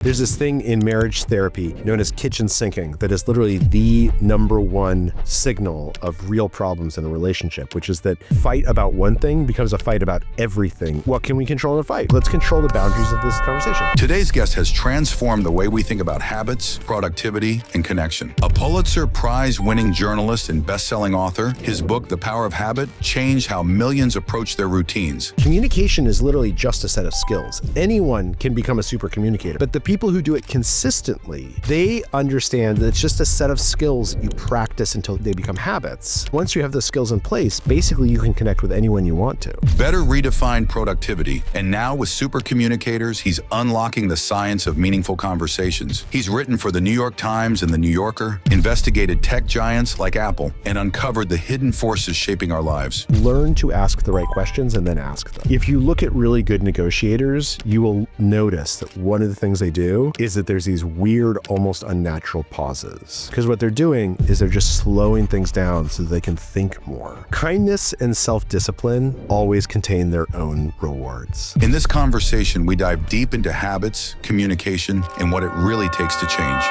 There's this thing in marriage therapy known as kitchen sinking that is literally the number one signal of real problems in a relationship, which is that fight about one thing becomes a fight about everything. What can we control in a fight? Let's control the boundaries of this conversation. Today's guest has transformed the way we think about habits, productivity, and connection. A Pulitzer Prize-winning journalist and best-selling author, his book, The Power of Habit, changed how millions approach their routines. Communication is literally just a set of skills. Anyone can become a super communicator, but the people who do it consistently, they understand that it's just a set of skills that you practice until they become habits. Once you have those skills in place, basically you can connect with anyone you want to. Better redefined productivity. And now with Supercommunicators, he's unlocking the science of meaningful conversations. He's written for the New York Times and the New Yorker, investigated tech giants like Apple, and uncovered the hidden forces shaping our lives. Learn to ask the right questions and then ask them. If you look at really good negotiators, you will notice that one of the things they do is that there's these weird, almost unnatural pauses. Because what they're doing is they're just slowing things down so that they can think more. Kindness and self-discipline always contain their own rewards. In this conversation, we dive deep into habits, communication, and what it really takes to change.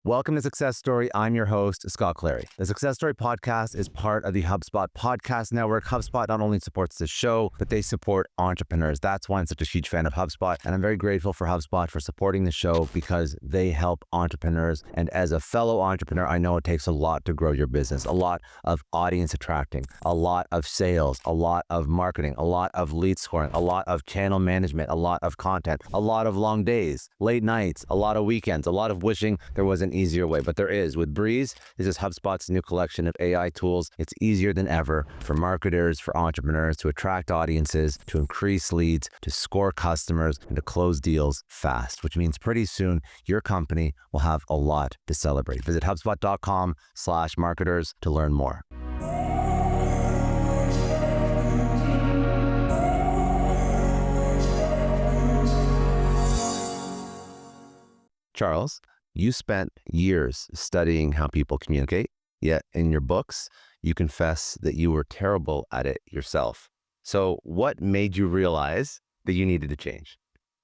Welcome to Success Story. I'm your host, Scott Clary. The Success Story podcast is part of the HubSpot podcast network. HubSpot not only supports this show, but they support entrepreneurs. That's why I'm such a huge fan of HubSpot. And I'm very grateful for HubSpot for supporting the show because they help entrepreneurs. And as a fellow entrepreneur, I know it takes a lot to grow your business, a lot of audience attracting, a lot of sales, a lot of marketing, a lot of lead scoring, a lot of channel management, a lot of content, a lot of long days, late nights, a lot of weekends, a lot of wishing there was an easier way, but there is. With Breeze, this is HubSpot's new collection of AI tools. It's easier than ever for marketers, for entrepreneurs to attract audiences, to increase leads, to score customers, and to close deals fast, which means pretty soon your company will have a lot to celebrate. Visit HubSpot.com/marketers to learn more. Charles, you spent years studying how people communicate, yet in your books, you confess that you were terrible at it yourself. So what made you realize that you needed to change?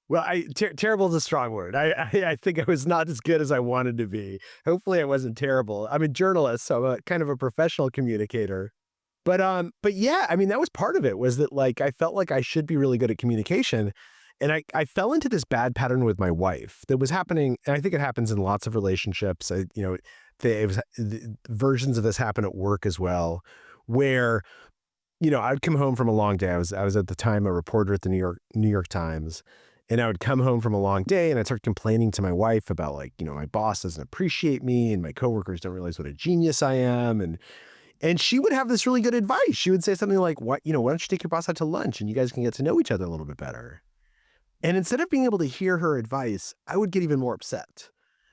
Well, terrible is a strong word. I think I was not as good as I wanted to be. Hopefully I wasn't terrible. I'm a journalist, so I'm kind of a professional communicator. But yeah, I mean, that was part of it, was that like, I felt like I should be really good at communication. And I fell into this bad pattern with my wife that was happening, and I think it happens in lots of relationships. Versions of this happen at work as well, where, I'd come home from a long day. I was at the time a reporter at the New York Times, and I would come home from a long day and I'd start complaining to my wife about my boss doesn't appreciate me and my coworkers don't realize what a genius I am. And she would have this really good advice. She would say something like, why don't you take your boss out to lunch and you guys can get to know each other a little bit better? And instead of being able to hear her advice, I would get even more upset.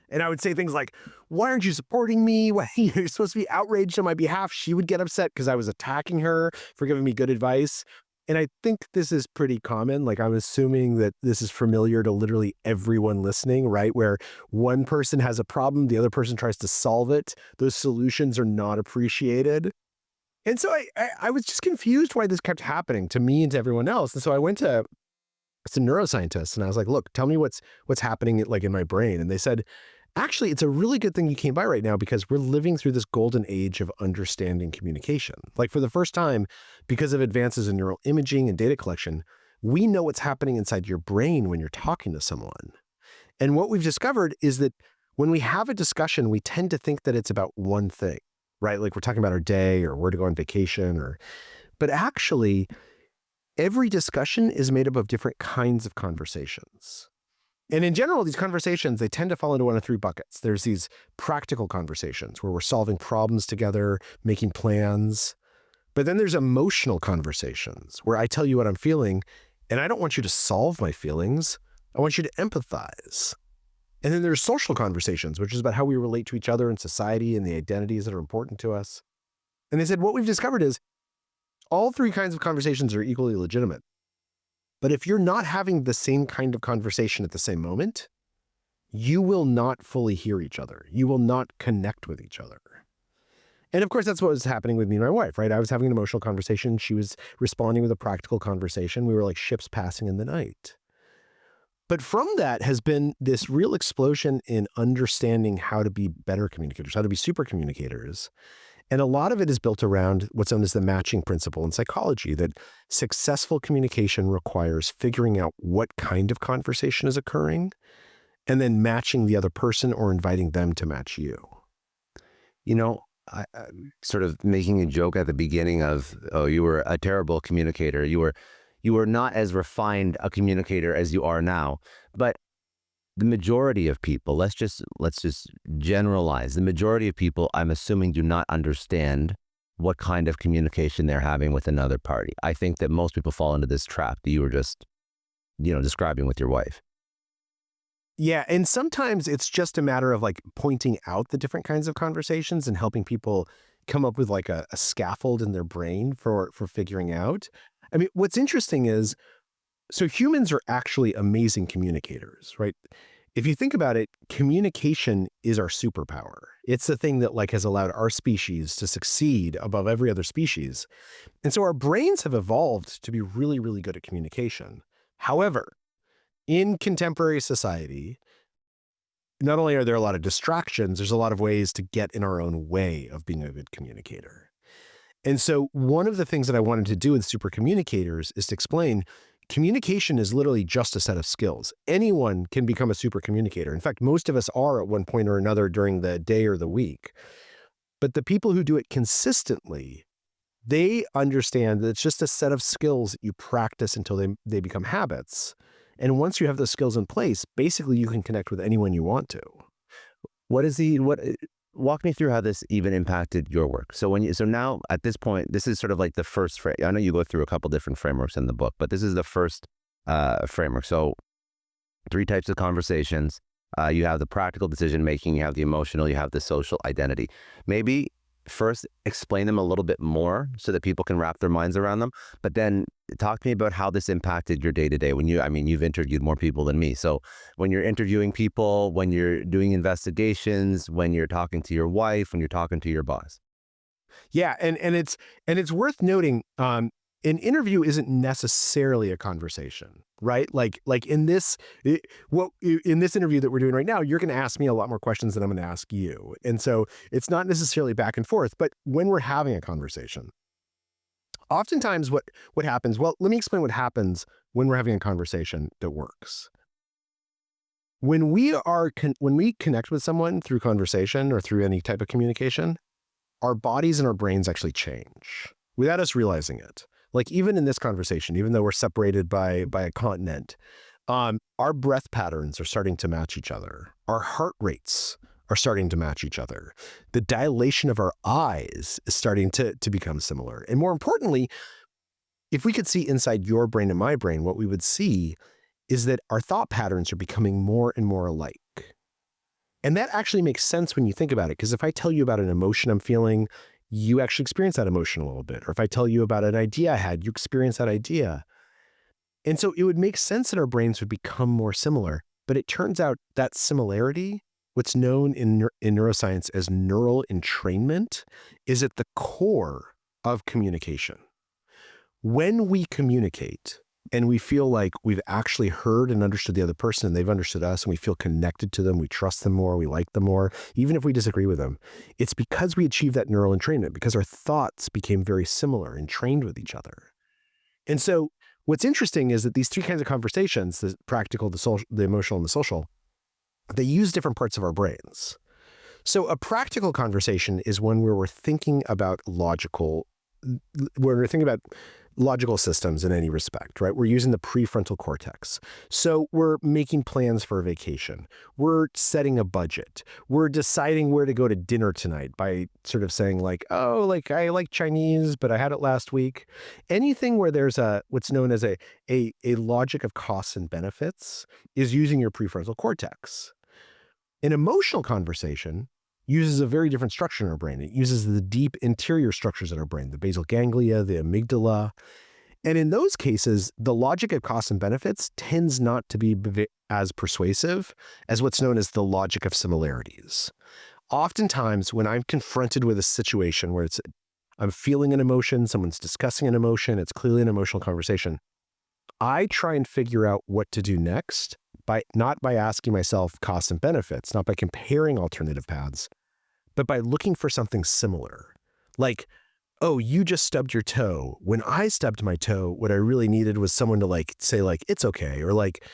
And I would say things like, why aren't you supporting me? Why, you're supposed to be outraged on my behalf. She would get upset because I was attacking her for giving me good advice. And I think this is pretty common. Like, I'm assuming that this is familiar to literally everyone listening, right? Where one person has a problem, the other person tries to solve it. Those solutions are not appreciated. And so I was just confused why this kept happening to me and to everyone else. And so I went to some neuroscientists and I was like, look, tell me what's happening like in my brain. And they said, actually, it's a really good thing you came by right now because we're living through this golden age of understanding communication. Like, for the first time, because of advances in neural imaging and data collection, we know what's happening inside your brain when you're talking to someone. And what we've discovered is that when we have a discussion, we tend to think that it's about one thing, right? Like, we're talking about our day or where to go on vacation, but actually, every discussion is made up of different kinds of conversations. And in general, these conversations, they tend to fall into one of three buckets. There's these practical conversations where we're solving problems together, making plans. But then there's emotional conversations where I tell you what I'm feeling, and I don't want you to solve my feelings. I want you to empathize. And then there's social conversations, which is about how we relate to each other in society and the identities that are important to us. And they said, what we've discovered is all three kinds of conversations are equally legitimate. But if you're not having the same kind of conversation at the same moment, you will not fully hear each other. You will not connect with each other. And of course, that's what was happening with me and my wife, right? I was having an emotional conversation. She was responding with a practical conversation. We were like ships passing in the night. But from that has been this real explosion in understanding how to be better communicators, how to be super communicators. And a lot of it is built around what's known as the matching principle in psychology, that successful communication requires figuring out what kind of conversation is occurring and then matching the other person or inviting them to match you. You know, I sort of making a joke at the beginning of, oh, you were a terrible communicator. You were not as refined a communicator as you are now. But the majority of people, let's just generalize. The majority of people, I'm assuming, do not understand what kind of communication they're having with another party. I think that most people fall into this trap that you were just, describing with your wife. Yeah, and sometimes it's just a matter of like pointing out the different kinds of conversations and helping people come up with like a scaffold in their brain for figuring out. I mean, what's interesting is, so humans are actually amazing communicators, right? If you think about it, communication is our superpower. It's the thing that like has allowed our species to succeed above every other species. And so our brains have evolved to be really, really good at communication. However, in contemporary society, not only are there a lot of distractions, there's a lot of ways to get in our own way of being a good communicator. And so one of the things that I wanted to do with Super Communicators is to explain communication is literally just a set of skills. Anyone can become a super communicator. In fact, most of us are at one point or another during the day or the week. But the people who do it consistently, they understand that it's just a set of skills that you practice until they become habits. And once you have those skills in place, basically you can connect with anyone you want to. Walk me through how this even impacted your work. So now at this point, this is sort of like the first frame. I know you go through a couple different frameworks in the book, but this is the first framework. So 3 types of conversations. You have the practical decision making, you have the emotional, you have the social identity. Maybe first explain them a little bit more so that people can wrap their minds around them, but then talk to me about how this impacted your day-to-day. You've interviewed more people than me. So when you're interviewing people, when you're doing investigations, when you're talking to your wife, when you're talking to your boss. Yeah, and it's worth noting, an interview isn't necessarily a conversation, right? Like in this interview that we're doing right now, you're going to ask me a lot more questions than I'm going to ask you. And so it's not necessarily back and forth, but when we're having a conversation, oftentimes what happens, well, let me explain what happens when we're having a conversation that works. When we connect with someone through conversation or through any type of communication, our bodies and our brains actually change without us realizing it. Like even in this conversation, even though we're separated by a continent, our breath patterns are starting to match each other. Our heart rates are starting to match each other. The dilation of our eyes is starting to become similar. And more importantly, if we could see inside your brain and my brain, what we would see is that our thought patterns are becoming more and more alike. And that actually makes sense when you think about it, because if I tell you about an emotion I'm feeling, you actually experience that emotion a little bit. Or if I tell you about an idea I had, you experience that idea. And so it would make sense that our brains would become more similar. But it turns out that similarity, what's known in neuroscience as neural entrainment, is at the core of communication. When we communicate and we feel like we've actually heard and understood the other person and they've understood us and we feel connected to them, we trust them more, we like them more, even if we disagree with them, it's because we achieved that neural entrainment, because our thoughts became very similar and trained with each other. And so what's interesting is that these 3 kinds of conversations, the practical, the social, the emotional, and the social, they use different parts of our brains. So a practical conversation is one where we're thinking about logical systems in any respect, right? We're using the prefrontal cortex. So we're making plans for a vacation. We're setting a budget. We're deciding where to go to dinner tonight by sort of saying like, oh, like I like Chinese, but I had it last week. Anything where there's what's known as a logic of costs and benefits is using your prefrontal cortex. An emotional conversation uses a very different structure in our brain. It uses the deep interior structures in our brain, the basal ganglia, the amygdala. And in those cases, the logic of costs and benefits tends not to be as persuasive as what's known as the logic of similarities. Oftentimes, when I'm confronted with a situation where I'm feeling an emotion, someone's discussing an emotion, it's clearly an emotional conversation, I try and figure out what to do next not by asking myself costs and benefits, not by comparing alternative paths, but by looking for something similar. Like, oh, you just stubbed your toe. When I stubbed my toe, what I really needed was someone to like say like, it's okay. Or like,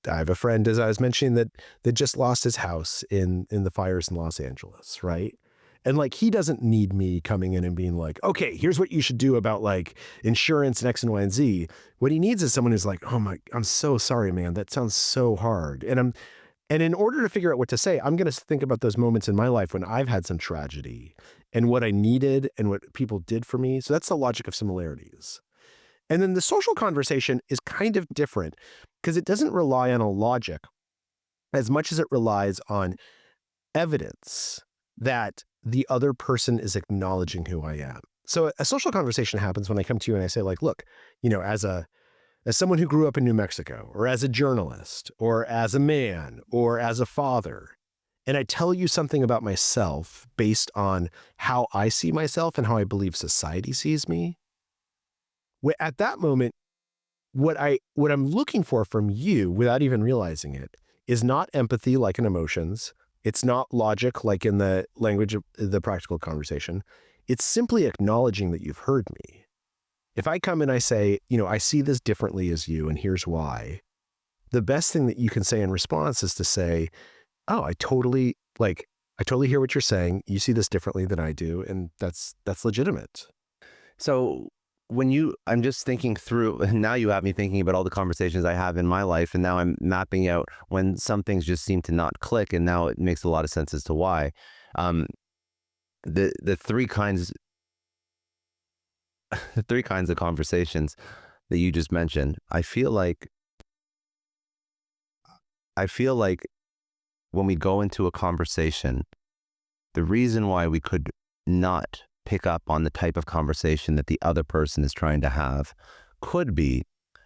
I have a friend, as I was mentioning, that just lost his house in the fires in Los Angeles, right? And like, he doesn't need me coming in and being like, okay, here's what you should do about like insurance and X and Y and Z. What he needs is someone who's like, oh my, I'm so sorry, man. That sounds so hard. And in order to figure out what to say, I'm going to think about those moments in my life when I've had some tragedy and what I needed and what people did for me. So that's the logic of similarities. And then the social conversation is kind of different because it doesn't rely on a logic as much as it relies on evidence that the other person is acknowledging who I am. So a social conversation happens when I come to you and I say like, look, as someone who grew up in New Mexico, or as a journalist, or as a man, or as a father, and I tell you something about myself based on how I see myself and how I believe society sees me, at that moment, what I'm looking for from you, without even realizing it, is not empathy like in emotions. It's not logic like in the language of the practical conversation. It's simply acknowledging that you've heard me. If I come and I say, I see this differently as you, and here's why, the best thing that you can say in response is to say, oh, I totally hear what you're saying. You see this differently than I do, and that's legitimate. So I'm just thinking through, and now you have me thinking about all the conversations I have in my life, and now I'm mapping out when some things just seem to not click, and now it makes a lot of sense as to why. The three kinds of conversations that you just mentioned, I feel like when we go into a conversation, the reason why we could not pick up on the type of conversation that the other person is trying to have could be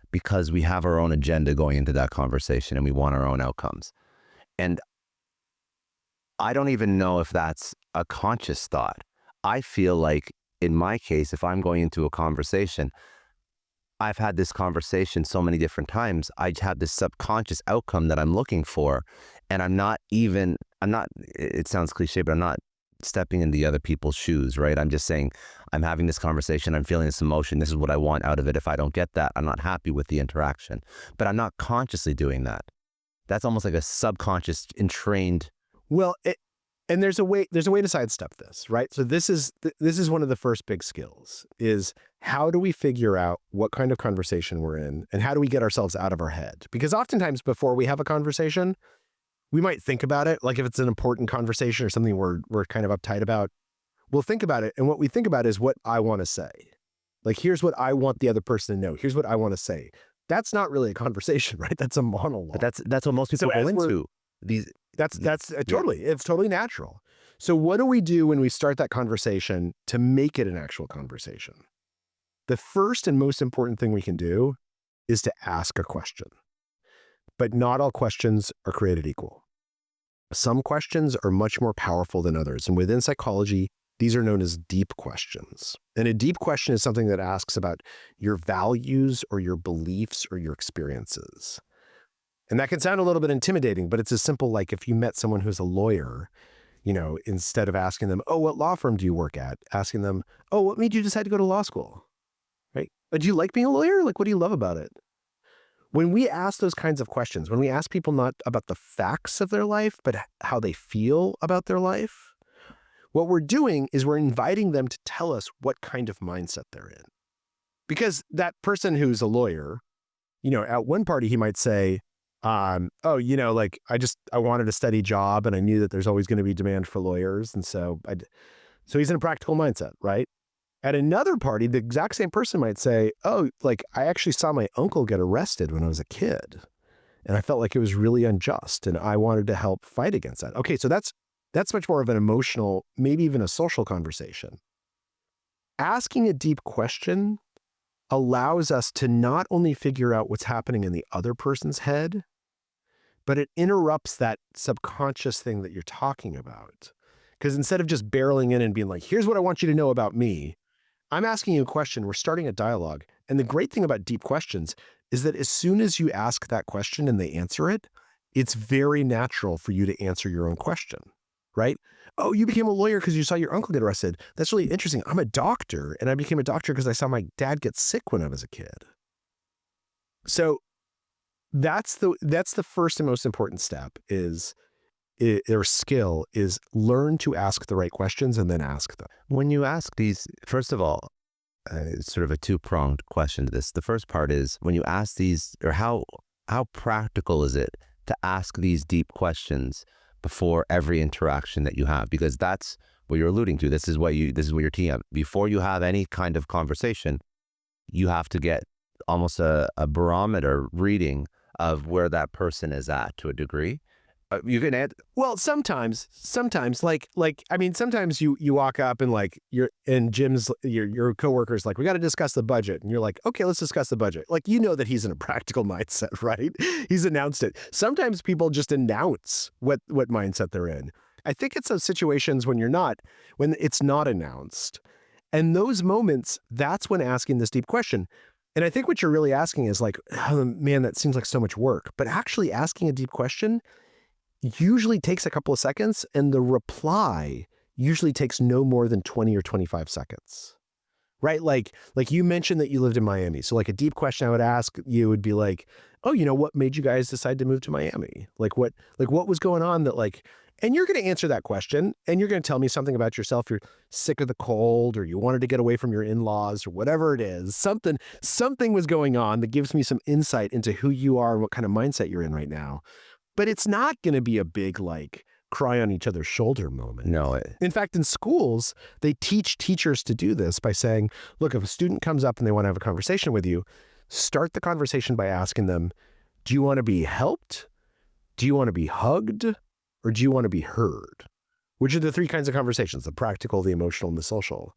because we have our own agenda going into that conversation and we want our own outcomes. And I don't even know if that's a conscious thought. I feel like in my case, if I'm going into a conversation, I've had this conversation so many different times. I have this subconscious outcome that I'm looking for. And it sounds cliche, but I'm not stepping into the other people's shoes, right? I'm just saying, I'm having this conversation, I'm feeling this emotion, this is what I want out of it. If I don't get that, I'm not happy with the interaction. But I'm not consciously doing that. That's almost like a subconscious entrained. Well, and there's a way to sidestep this, right? So this is one of the first big skills is how do we figure out what kind of conversation we're in and how do we get ourselves out of our head? Because oftentimes before we have a conversation, we might think about it, like if it's an important conversation or something we're kind of uptight about, we'll think about it. And what we think about is what I want to say. Like, here's what I want the other person to know. Here's what I want to say. That's not really a conversation, right? That's a monologue. But that's what most people go into. It's totally natural. So what do we do when we start that conversation to make it an actual conversation? The first and most important thing we can do is to ask a question. But not all questions are created equal. Some questions are much more powerful than others. And within psychology, these are known as deep questions. And a deep question is something that asks about your values or your beliefs or your experiences. And that can sound a little bit intimidating, but it's as simple like if you met someone who's a lawyer, instead of asking them, oh, what law firm do you work at? Asking them, oh, what made you decide to go to law school? Right? Do you like being a lawyer? Like, what do you love about it? When we ask those kinds of questions, when we ask people not about the facts of their life, but how they feel about their life, what we're doing is we're inviting them to tell us what kind of mindset they're in. Because that person who's a lawyer, at one party he might say, I wanted a steady job and I knew that there's always going to be demand for lawyers. And so he's in a practical mindset, right? At another party, the exact same person might say, oh, like I actually saw my uncle get arrested when I was a kid and I felt like it was really unjust and I wanted to help fight against that. Okay, so that's much more of an emotional, maybe even a social conversation. Asking a deep question allows us to not only figure out what's happening in the other person's head, but it interrupts that subconscious thing that you're talking about. Because instead of just barreling in and being like, here's what I want you to know about me, I'm asking you a question. We're starting a dialogue. And the great thing about deep questions is that as soon as you ask that question and they answer it, it's very natural for you to answer your own question, right? Oh, you became a lawyer because you saw your uncle get arrested. That's really interesting. I'm a doctor, and I became a doctor because I saw my dad get sick when I was a kid. So that's the first and most important step or skill is learn to ask the right questions and then ask them. When you ask these, first of all, it's sort of a two-pronged question to this. The first part is when you ask these, or how practical is it to ask these deep questions before every interaction that you have? Because that's what you're alluding to. This is what you're teeing up. Before you have any kind of conversation, you have to get almost a barometer reading of where that person is at to a degree. You can add. Well, sometimes I mean, sometimes you walk up and like you're in Jim's, your coworker's like, we got to discuss the budget. And you're like, okay, let's discuss the budget. Like, you know that he's in a practical mindset, right? He's announced it. Sometimes people just announce what mindset they're in. I think it's those situations when it's not announced. And those moments, that's when asking this deep question. And I think what you're really asking is like, oh, man, that seems like so much work. But actually asking a deep question usually takes a couple of seconds, and the reply usually takes no more than 20 or 25 seconds, right? Like you mentioned that you lived in Miami. So like a deep question I would ask you would be like, oh, what made you guys decide to move to Miami? Like what was going on that like, and you're going to answer that question and you're going to tell me something about yourself. You're sick of the cold, or you wanted to get away from your in-laws, or whatever it is. Something was going on that gives me some insight into who you are and what kind of mindset you're in right now. But it's not going to be a big, like, cry on each other's shoulder moment. No. In fact, in schools, they teach teachers to do this by saying, look, if a student comes up and they want to have a conversation with you, start the conversation by asking them, do you want to be helped? Do you want to be hugged? Or do you want to be heard? Which are the three kinds of conversations: the practical, the emotional, and the social.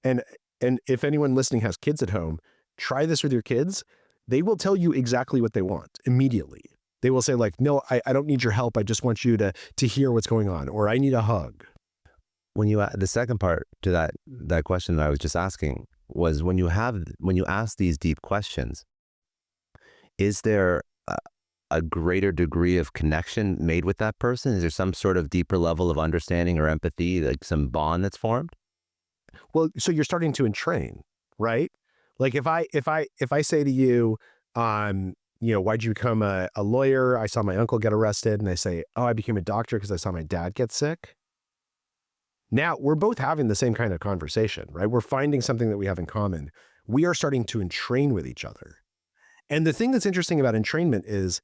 And if anyone listening has kids at home, try this with your kids. They will tell you exactly what they want immediately. They will say like, no, I don't need your help. I just want you to hear what's going on, or I need a hug. The second part to that question that I was just asking was when you ask these deep questions, is there a greater degree of connection made with that person? Is there some sort of deeper level of understanding or empathy, like some bond that's formed? Well, so you're starting to entrain, right? Like if I say to you, why'd you become a lawyer? I saw my uncle get arrested. And I say, oh, I became a doctor because I saw my dad get sick. Now we're both having the same kind of conversation, right? We're finding something that we have in common. We are starting to entrain with each other. And the thing that's interesting about entrainment is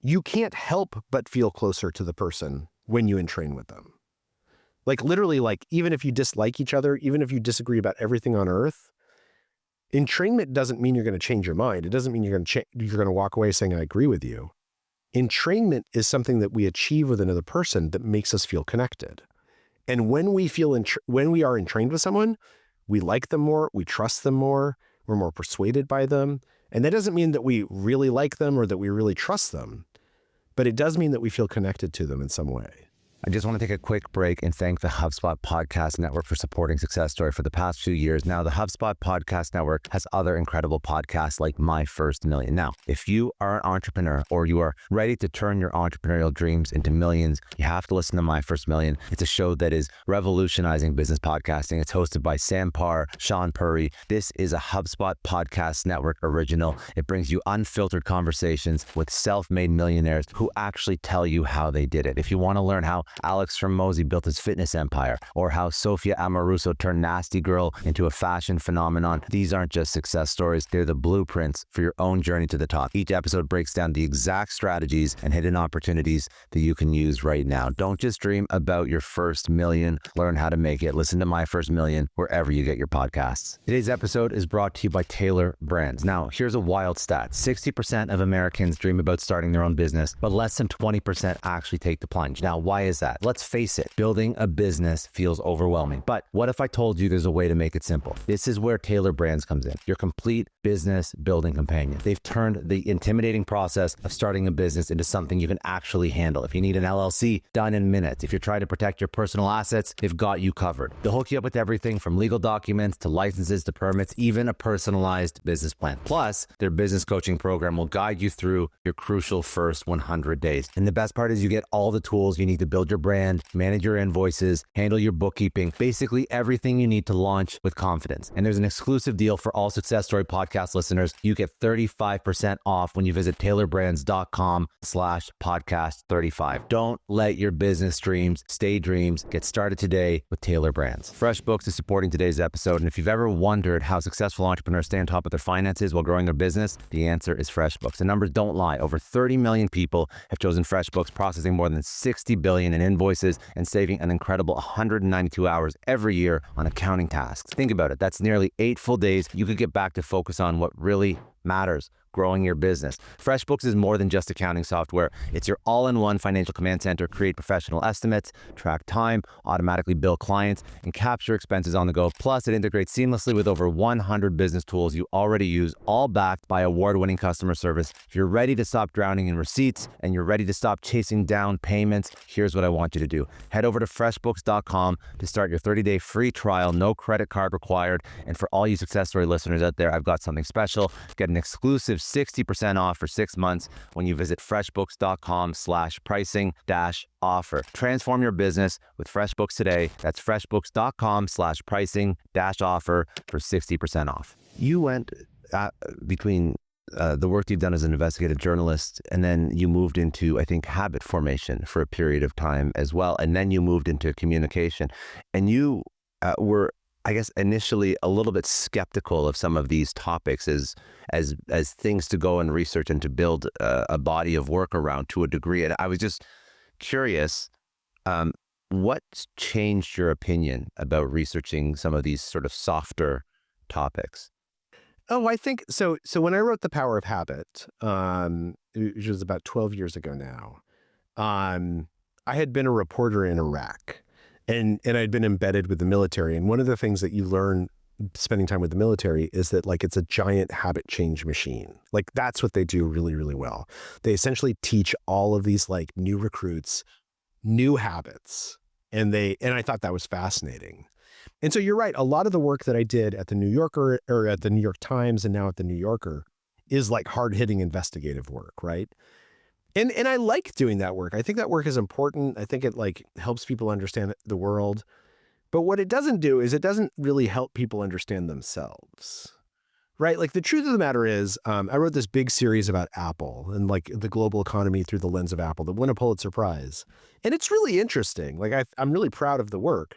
you can't help but feel closer to the person when you entrain with them. Like literally, like even if you dislike each other, even if you disagree about everything on earth, entrainment doesn't mean you're going to change your mind. It doesn't mean you're going to walk away saying, I agree with you. Entrainment is something that we achieve with another person that makes us feel connected. And when we are entrained with someone, we like them more, we trust them more, we're more persuaded by them. And that doesn't mean that we really like them or that we really trust them, but it does mean that we feel connected to them in some way. I just want to take a quick break and thank the HubSpot Podcast Network for supporting Success Story for the past few years. Now, the HubSpot Podcast Network has other incredible podcasts like My First Million. Now, if you are an entrepreneur or you are ready to turn your entrepreneurial dreams into millions, you have to listen to My First Million. It's a show that is revolutionizing business podcasting. It's hosted by Sam Parr, Sean Purry. This is a HubSpot Podcast Network original. It brings you unfiltered conversations with self-made millionaires who actually tell you how they did it. If you want to learn how Alex Hormozi built his fitness empire, or how Sofia Amoruso turned Nasty Girl into a fashion phenomenon, these aren't just success stories, they're the blueprints for your own journey to the top. Each episode breaks down the exact strategies and hidden opportunities that you can use right now. Don't just dream about your first million, learn how to make it. Listen to My First Million wherever you get your podcasts. Today's episode is brought to you by Taylor Brands. Now, here's a wild stat. 60% of Americans dream about starting their own business, but less than 20% actually take the plunge. Now, why is that? at? Let's face it, building a business feels overwhelming. But what if I told you there's a way to make it simple? This is where Taylor Brands comes in, your complete business building companion. They've turned the intimidating process of starting a business into something you can actually handle. If you need an LLC, done in minutes. If you're trying to protect your personal assets, they've got you covered. They'll hook you up with everything from legal documents to licenses to permits, even a personalized business plan. Plus, their business coaching program will guide you through your crucial first 100 days. And the best part is you get all the tools you need to build your brand, manage your invoices, handle your bookkeeping, basically everything you need to launch with confidence. And there's an exclusive deal for all Success Story podcast listeners. You get 35% off when you visit taylorbrands.com/podcast35. Don't let your business dreams stay dreams. Get started today with Taylor Brands. FreshBooks is supporting today's episode. And if you've ever wondered how successful entrepreneurs stay on top of their finances while growing their business, the answer is FreshBooks. The numbers don't lie. Over 30 million people have chosen FreshBooks, processing more than 60 billion in invoices and saving an incredible 192 hours every year on accounting tasks. Think about it. That's nearly 8 full days you could get back to focus on what really matters: growing your business. FreshBooks is more than just accounting software. It's your all-in-one financial command center. Create professional estimates, track time, automatically bill clients, and capture expenses on the go. Plus, it integrates seamlessly with over 100 business tools you already use, all backed by award-winning customer service. If you're ready to stop drowning in receipts and you're ready to stop chasing down payments, here's what I want you to do. Head over to freshbooks.com to start your 30-day free trial, no credit card required. And for all you Success Story listeners out there, I've got something special. Get an exclusive 60% off for 6 months when you visit freshbooks.com/pricing-offer. Transform your business with FreshBooks today. That's freshbooks.com/pricing-offer for 60% off. You went between the work you've done as an investigative journalist, and then you moved into, I think, habit formation for a period of time as well. And then you moved into communication, and you were, I guess, initially a little bit skeptical of some of these topics as things to go and research and to build a body of work around to a degree. And I was just curious, what's changed your opinion about researching some of these sort of softer topics? Oh, I think so. So when I wrote The Power of Habit, which was about 12 years ago now, I had been a reporter in Iraq. And I'd been embedded with the military. And one of the things that you learn spending time with the military is that, like, it's a giant habit change machine. Like, that's what they do really, really well. They essentially teach all of these, like, new recruits new habits. And I thought that was fascinating. And so you're right. A lot of the work that I did at the New Yorker, or at the New York Times and now at the New Yorker, is like hard-hitting investigative work, right? And I like doing that work. I think that work is important. I think it, like, helps people understand the world. But what it doesn't do is it doesn't really help people understand themselves, right? Like, the truth of the matter is, I wrote this big series about Apple and, like, the global economy through the lens of Apple that won a Pulitzer Prize. And it's really interesting. Like, I'm really proud of the work.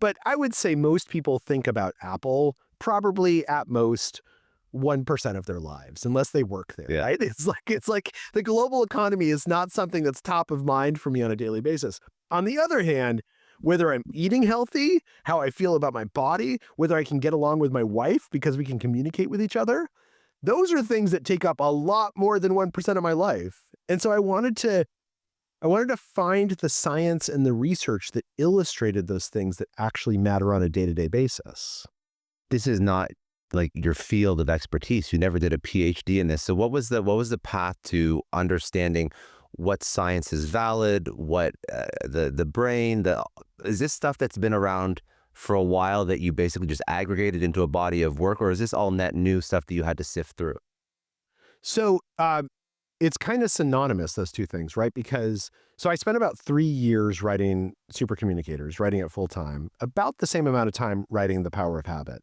But I would say most people think about Apple probably at most 1% of their lives, unless they work there, right? It's like the global economy is not something that's top of mind for me on a daily basis. On the other hand, whether I'm eating healthy, how I feel about my body, whether I can get along with my wife because we can communicate with each other, those are things that take up a lot more than 1% of my life. And so I wanted to find the science and the research that illustrated those things that actually matter on a day-to-day basis. This is not like your field of expertise. You never did a PhD in this. So what was the path to understanding what science is valid, what the brain, is this stuff that's been around for a while that you basically just aggregated into a body of work, or is this all net new stuff that you had to sift through? So it's kind of synonymous, those two things, right? Because so I spent about 3 years writing Supercommunicators, writing it full time, about the same amount of time writing The Power of Habit.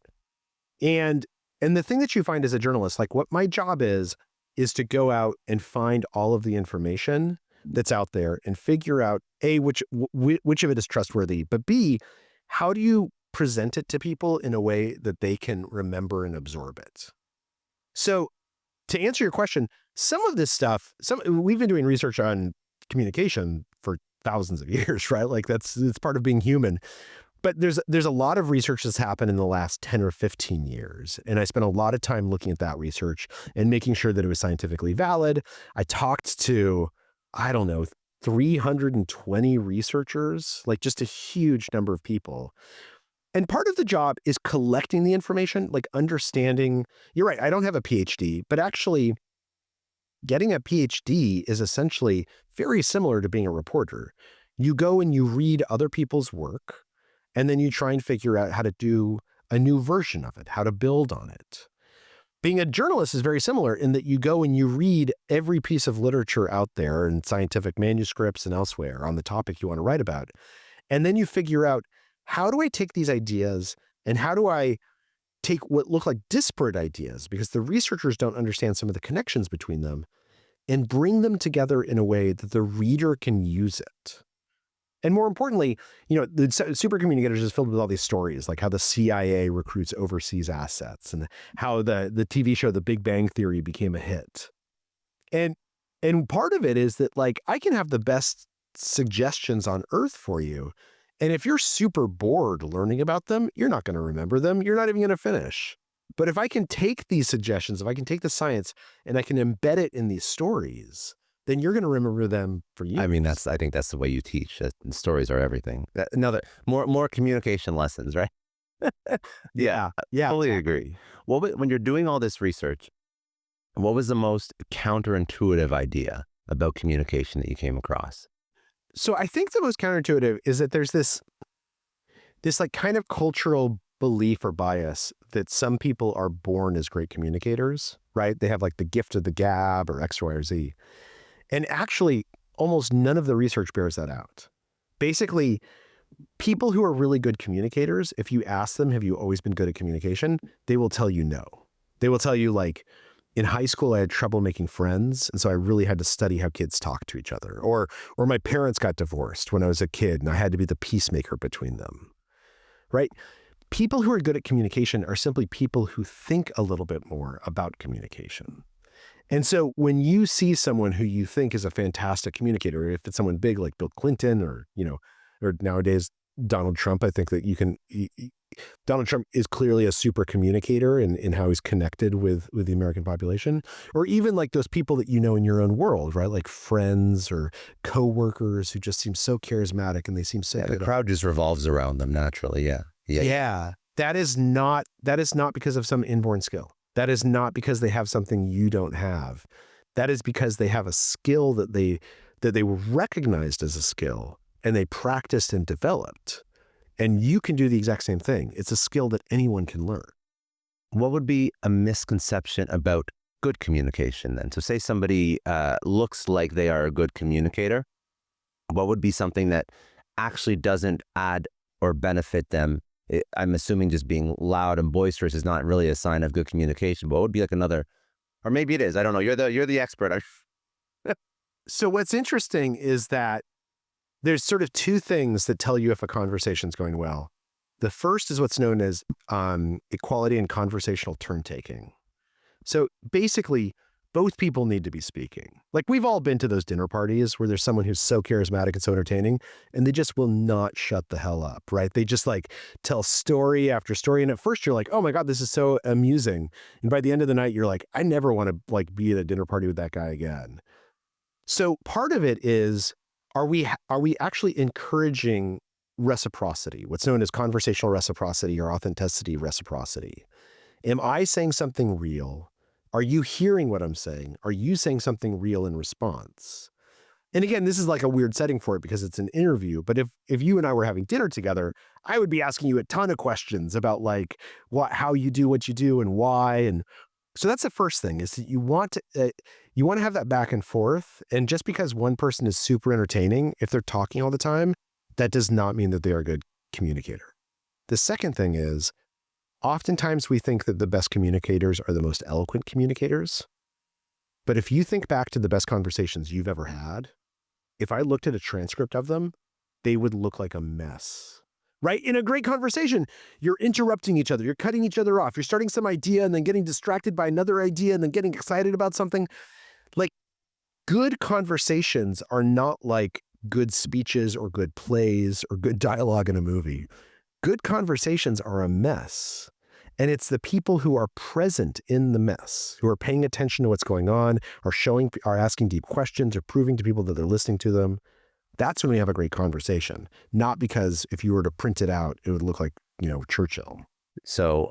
And the thing that you find as a journalist, like, what my job is to go out and find all of the information that's out there and figure out A, which of it is trustworthy, but B, how do you present it to people in a way that they can remember and absorb it? So to answer your question, some of this stuff, we've been doing research on communication for thousands of years, right? Like, it's part of being human. But there's a lot of research that's happened in the last 10 or 15 years. And I spent a lot of time looking at that research and making sure that it was scientifically valid. I talked to, I don't know, 320 researchers, like just a huge number of people. And part of the job is collecting the information, like understanding. You're right, I don't have a PhD, but actually getting a PhD is essentially very similar to being a reporter. You go and you read other people's work, and then you try and figure out how to do a new version of it, how to build on it. Being a journalist is very similar in that you go and you read every piece of literature out there in scientific manuscripts and elsewhere on the topic you want to write about. And then you figure out, how do I take these ideas and how do I take what look like disparate ideas, because the researchers don't understand some of the connections between them, and bring them together in a way that the reader can use it. And more importantly, the Supercommunicators is filled with all these stories, like how the CIA recruits overseas assets and how the TV show The Big Bang Theory became a hit. And part of it is that, like, I can have the best suggestions on earth for you. And if you're super bored learning about them, you're not going to remember them. You're not even going to finish. But if I can take these suggestions, if I can take the science and I can embed it in these stories, then you're going to remember them for years. I mean, I think that's the way you teach. Stories are everything. Another more communication lessons, right? Yeah. I totally agree. When you're doing all this research, what was the most counterintuitive idea about communication that you came across? So I think the most counterintuitive is that there's this like kind of cultural belief or bias that some people are born as great communicators, right? They have like the gift of the gab or X, Y, or Z. And actually, almost none of the research bears that out. Basically, people who are really good communicators, if you ask them, have you always been good at communication? They will tell you no. They will tell you, like, in high school, I had trouble making friends, and so I really had to study how kids talk to each other. Or my parents got divorced when I was a kid, and I had to be the peacemaker between them, right? People who are good at communication are simply people who think a little bit more about communication. And so when you see someone who you think is a fantastic communicator, if it's someone big like Bill Clinton or nowadays Donald Trump, I think that Donald Trump is clearly a super communicator in how he's connected with the American population, or even like those people that you know in your own world, right? Like friends or coworkers who just seem so charismatic and they seem so good. The crowd just revolves around them naturally. Yeah. That is not because of some inborn skill. That is not because they have something you don't have. That is because they have a skill that they were recognized as a skill and they practiced and developed. And you can do the exact same thing. It's a skill that anyone can learn. What would be a misconception about good communication then? So say somebody looks like they are a good communicator. What would be something that actually doesn't add or benefit them? I'm assuming just being loud and boisterous is not really a sign of good communication, but what would be like another, or maybe it is, I don't know. You're the expert. So what's interesting is that there's sort of two things that tell you if a conversation's going well. The first is what's known as equality and conversational turn-taking. So basically, both people need to be speaking. Like, we've all been to those dinner parties where there's someone who's so charismatic and so entertaining, and they just will not shut the hell up, right? They just like tell story after story. And at first you're like, oh my God, this is so amusing. And by the end of the night, you're like, I never want to like be at a dinner party with that guy again. So part of it is, are we actually encouraging reciprocity, what's known as conversational reciprocity or authenticity reciprocity? Am I saying something real? Are you hearing what I'm saying? Are you saying something real in response? And again, this is like a weird setting for it because it's an interview. But if you and I were having dinner together, I would be asking you a ton of questions about like how you do what you do and why. And so that's the first thing, is that you want to have that back and forth. And just because one person is super entertaining, if they're talking all the time, that does not mean that they are a good communicator. The second thing is, oftentimes we think that the best communicators are the most eloquent communicators. But if you think back to the best conversations you've ever had, if I looked at a transcript of them, they would look like a mess, right? In a great conversation, you're interrupting each other. You're cutting each other off. You're starting some idea and then getting distracted by another idea and then getting excited about something. Like, good conversations are not like good speeches or good plays or good dialogue in a movie. Good conversations are a mess. And it's the people who are present in the mess, who are paying attention to what's going on, are asking deep questions, or proving to people that they're listening to them. That's when we have a great conversation. Not because if you were to print it out, it would look like, Churchill. So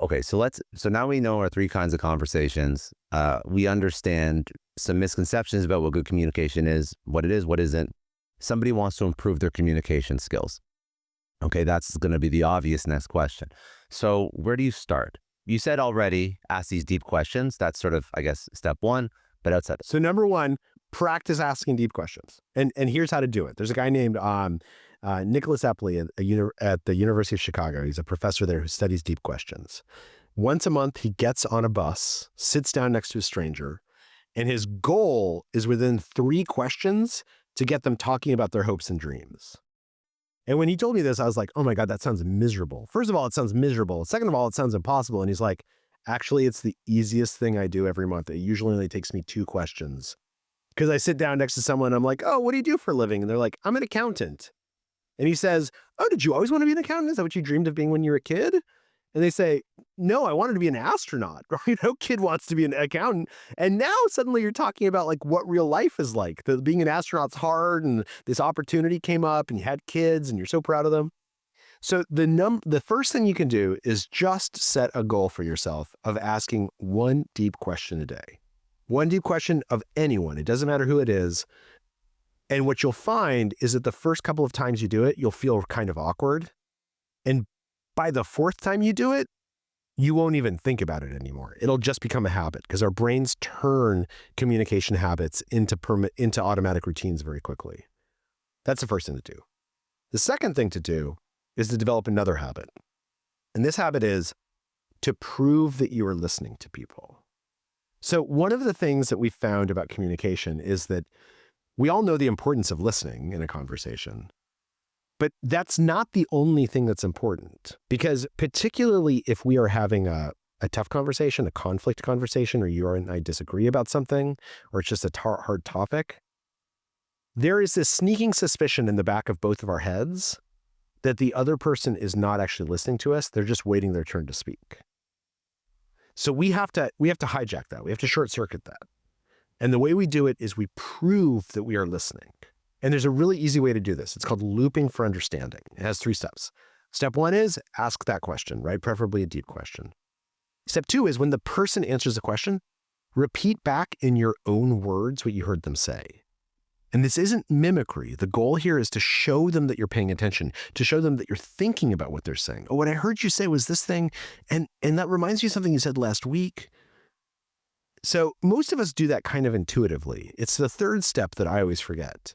now we know our three kinds of conversations. We understand some misconceptions about what good communication is, what it is, what isn't. Somebody wants to improve their communication skills. Okay, that's going to be the obvious next question. So where do you start? You said already, ask these deep questions. That's sort of, I guess, step one, but outside. So number one, practice asking deep questions. And here's how to do it. There's a guy named Nicholas Epley at the University of Chicago. He's a professor there who studies deep questions. Once a month, he gets on a bus, sits down next to a stranger, and his goal is within 3 questions to get them talking about their hopes and dreams. And when he told me this, I was like, oh my God, that sounds miserable. First of all, it sounds miserable. Second of all, it sounds impossible. And he's like, actually, it's the easiest thing I do every month. It usually only takes me 2 questions. Because I sit down next to someone, I'm like, oh, what do you do for a living? And they're like, I'm an accountant. And he says, oh, did you always want to be an accountant? Is that what you dreamed of being when you were a kid? And they say, no, I wanted to be an astronaut. No kid wants to be an accountant. And now suddenly you're talking about like what real life is like. That being an astronaut's hard, and this opportunity came up, and you had kids, and you're so proud of them. So the first thing you can do is just set a goal for yourself of asking one deep question a day. One deep question of anyone. It doesn't matter who it is. And what you'll find is that the first couple of times you do it, you'll feel kind of awkward. And by the 4th time you do it, you won't even think about it anymore. It'll just become a habit because our brains turn communication habits into automatic routines very quickly. That's the first thing to do. The second thing to do is to develop another habit. And this habit is to prove that you are listening to people. So one of the things that we found about communication is that we all know the importance of listening in a conversation. But that's not the only thing that's important, because particularly if we are having a tough conversation, a conflict conversation, or you and I disagree about something, or it's just a hard topic, there is this sneaking suspicion in the back of both of our heads that the other person is not actually listening to us. They're just waiting their turn to speak. So we have to hijack that. We have to short circuit that. And the way we do it is we prove that we are listening. And there's a really easy way to do this. It's called looping for understanding. It has 3 steps. Step 1 is ask that question, right? Preferably a deep question. Step 2 is when the person answers the question, repeat back in your own words what you heard them say. And this isn't mimicry. The goal here is to show them that you're paying attention, to show them that you're thinking about what they're saying. Oh, what I heard you say was this thing, and that reminds me of something you said last week. So most of us do that kind of intuitively. It's the 3rd step that I always forget.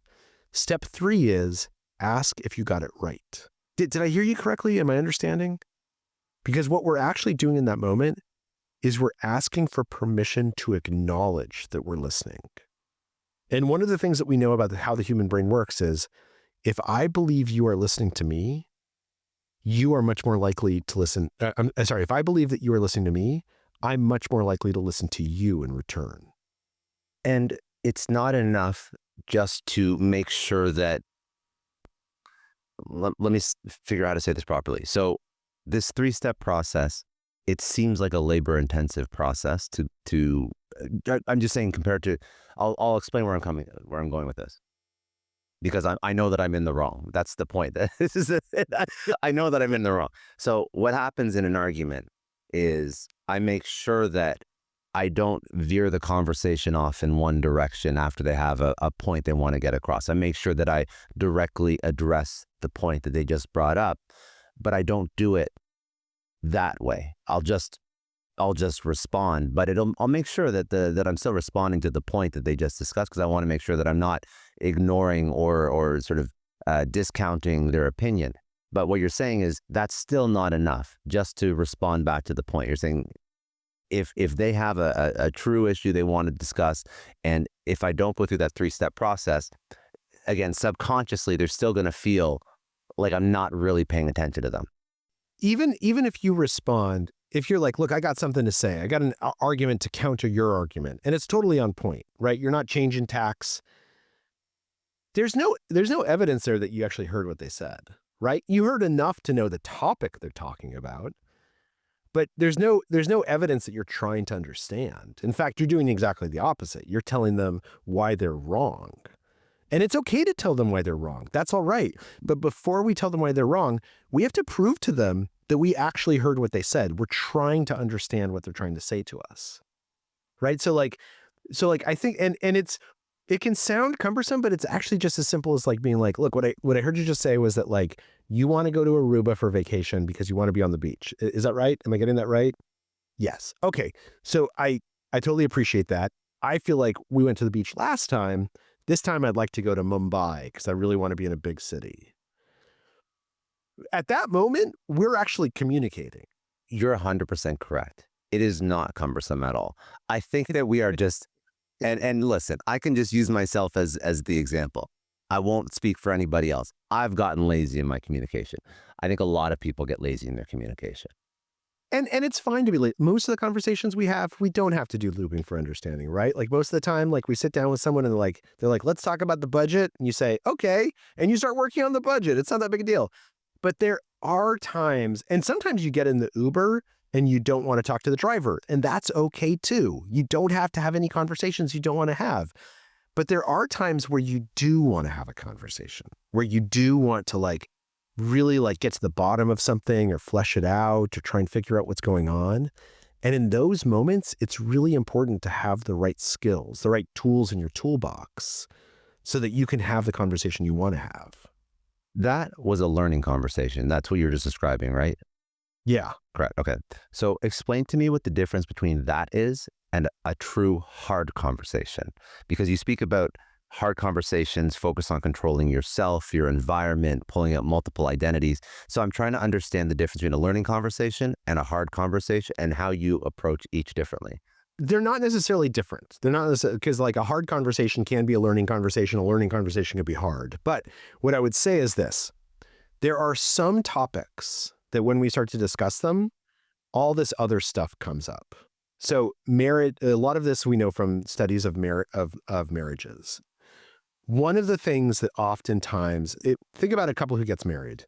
Step 3 is ask if you got it right. Did I hear you correctly? Am I understanding? Because what we're actually doing in that moment is we're asking for permission to acknowledge that we're listening. And one of the things that we know about how the human brain works is if I believe you are listening to me, you are much more likely to listen. If I believe that you are listening to me, I'm much more likely to listen to you in return. And it's not enough just to make sure that, let me figure out how to say this properly. So this 3-step process, it seems like a labor-intensive process to I'm just saying compared to, I'll explain where I'm going with this. Because I know that I'm in the wrong. That's the point. This is I know that I'm in the wrong. So what happens in an argument is I make sure that I don't veer the conversation off in one direction after they have a point they want to get across. I make sure that I directly address the point that they just brought up, but I don't do it that way. I'll just respond, but I'll make sure that I'm still responding to the point that they just discussed, because I want to make sure that I'm not ignoring or sort of discounting their opinion. But what you're saying is that's still not enough just to respond back to the point. You're saying if they have a true issue they want to discuss, and if I don't go through that 3-step process, again, subconsciously, they're still going to feel like I'm not really paying attention to them. Even if you respond, if you're like, look, I got something to say, I got an argument to counter your argument, and it's totally on point, right? You're not changing tacks. There's no evidence there that you actually heard what they said, right? You heard enough to know the topic they're talking about, But there's no evidence that you're trying to understand. In fact, you're doing exactly the opposite. You're telling them why they're wrong. And it's okay to tell them why they're wrong. That's all right. But before we tell them why they're wrong, we have to prove to them that we actually heard what they said. We're trying to understand what they're trying to say to us. Right? So I think and it can sound cumbersome, but it's actually just as simple as like being like, look, what I heard you just say was that like you want to go to Aruba for vacation because you want to be on the beach. Is that right? Am I getting that right? Yes. Okay. So I totally appreciate that. I feel like we went to the beach last time. This time I'd like to go to Mumbai because I really want to be in a big city. At that moment, we're actually communicating. You're 100% correct. It is not cumbersome at all. I think that we are just, and listen, I can just use myself as the example. I won't speak for anybody else. I've gotten lazy in my communication. I think a lot of people get lazy in their communication. And it's fine to be late. Most of the conversations we have, we don't have to do looping for understanding, right? Like most of the time, like we sit down with someone and they're like, let's talk about the budget. And you say, okay. And you start working on the budget. It's not that big a deal. But there are times, and sometimes you get in the Uber and you don't want to talk to the driver. And that's okay too. You don't have to have any conversations you don't want to have. But there are times where you do want to have a conversation, where you do want to really get to the bottom of something or flesh it out or try and figure out what's going on. And in those moments, it's really important to have the right skills, the right tools in your toolbox so that you can have the conversation you want to have. That was a learning conversation. That's what you're just describing, right? Yeah. Correct. Okay. So explain to me what the difference between that is and a true hard conversation. Because you speak about hard conversations focus on controlling yourself, your environment, pulling out multiple identities. So I'm trying to understand the difference between a learning conversation and a hard conversation and how you approach each differently. They're not necessarily different. They're not necessarily, because like a hard conversation can be a learning conversation can be hard. But what I would say is this: there are some topics that when we start to discuss them, all this other stuff comes up. So marriage, a lot of this we know from studies of marriages. One of the things that oftentimes, think about a couple who gets married.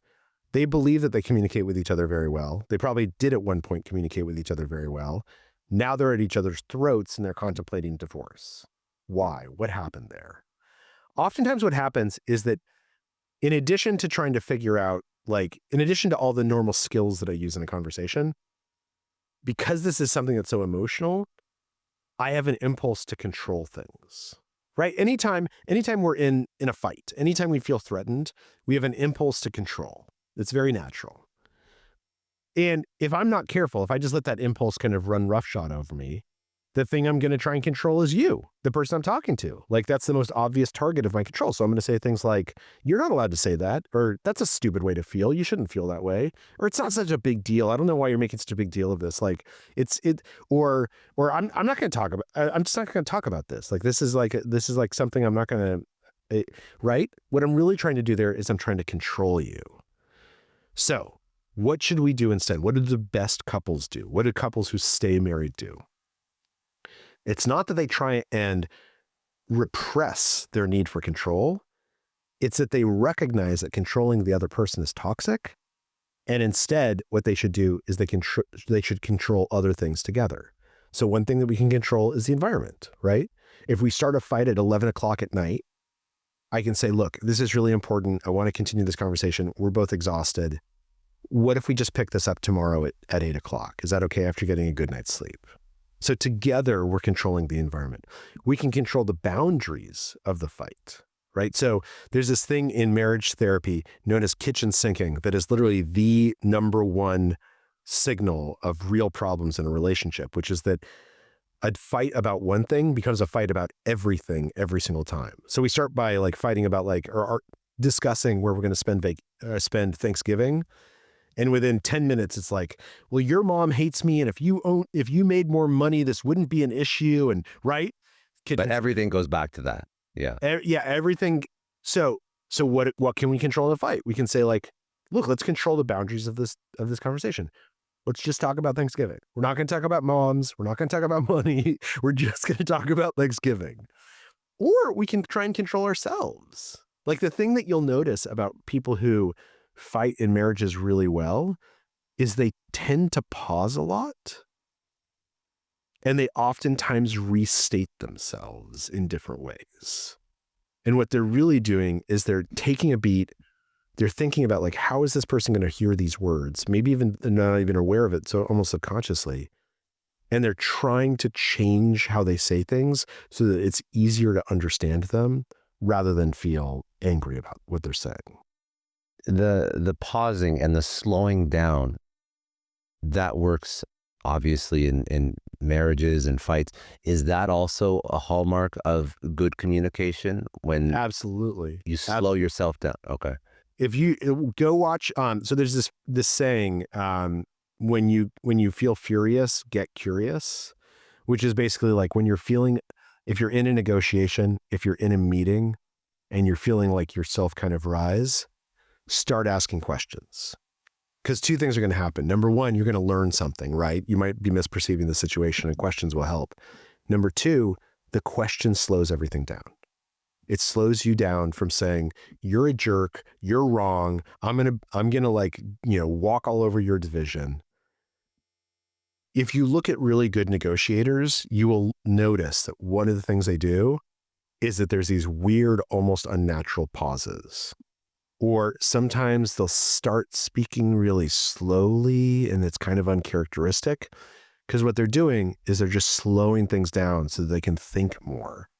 They believe that they communicate with each other very well. They probably did at one point communicate with each other very well. Now they're at each other's throats and they're contemplating divorce. Why? What happened there? Oftentimes what happens is that in addition to trying to figure out, in addition to all the normal skills that I use in a conversation, because this is something that's so emotional, I have an impulse to control things. Right? Anytime we're in a fight, anytime we feel threatened, we have an impulse to control. It's very natural. And if I'm not careful, if I just let that impulse kind of run roughshod over me, the thing I'm going to try and control is you, the person I'm talking to. That's the most obvious target of my control. So I'm going to say things like, you're not allowed to say that, or that's a stupid way to feel. You shouldn't feel that way. Or it's not such a big deal. I don't know why you're making such a big deal of this. Or I'm not going to talk about, I'm just not going to talk about this. This is something I'm not going to, right? What I'm really trying to do there is I'm trying to control you. So what should we do instead? What do the best couples do? What do couples who stay married do? It's not that they try and repress their need for control. It's that they recognize that controlling the other person is toxic. And instead, what they should do is they should control other things together. So one thing that we can control is the environment, right? If we start a fight at 11 o'clock at night, I can say, look, this is really important. I want to continue this conversation. We're both exhausted. What if we just pick this up tomorrow at 8 o'clock? Is that okay after getting a good night's sleep? So together we're controlling the environment. We can control the boundaries of the fight, right? So there's this thing in marriage therapy known as kitchen sinking that is literally the number one signal of real problems in a relationship, which is that a fight about one thing becomes a fight about everything every single time. So we start by fighting about or discussing where we're going to spend Thanksgiving. And within 10 minutes, it's well, your mom hates me. And if you made more money, this wouldn't be an issue. And right. But everything goes back to that. Yeah. Yeah. Everything. So what can we control in the fight? We can say look, let's control the boundaries of this conversation. Let's just talk about Thanksgiving. We're not going to talk about moms. We're not going to talk about money. We're just going to talk about Thanksgiving. Or we can try and control ourselves. The thing that you'll notice about people who fight in marriages really well is they tend to pause a lot, and they oftentimes restate themselves in different ways. And what they're really doing is they're taking a beat. They're thinking about like, how is this person going to hear these words? Maybe even they're not even aware of it, so almost subconsciously. And they're trying to change how they say things so that it's easier to understand them rather than feel angry about what they're saying. The pausing and the slowing down, that works obviously in marriages and fights. Is that also a hallmark of good communication when Absolutely. you slow yourself down? Okay. If you go watch, so there's this saying, when you feel furious, get curious, which is basically like when you're feeling, if you're in a negotiation, if you're in a meeting and you're feeling like yourself kind of rise, start asking questions. Because two things are going to happen. Number one, you're going to learn something, right? You might be misperceiving the situation and questions will help. Number two, the question slows everything down. It slows you down from saying, you're a jerk, you're wrong, I'm gonna like, walk all over your division. If you look at really good negotiators, you will notice that one of the things they do is that there's these weird, almost unnatural pauses. Or sometimes they'll start speaking really slowly and it's kind of uncharacteristic, because what they're doing is they're just slowing things down so that they can think more.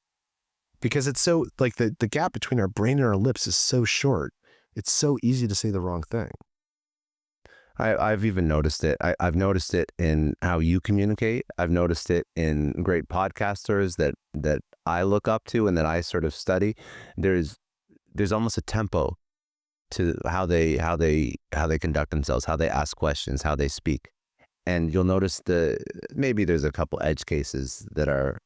Because it's so, like the gap between our brain and our lips is so short. It's so easy to say the wrong thing. I've even noticed it. I've noticed it in how you communicate. I've noticed it in great podcasters that I look up to and that I sort of study. There's almost a tempo to how they conduct themselves, how they ask questions, how they speak. And you'll notice maybe there's a couple edge cases that are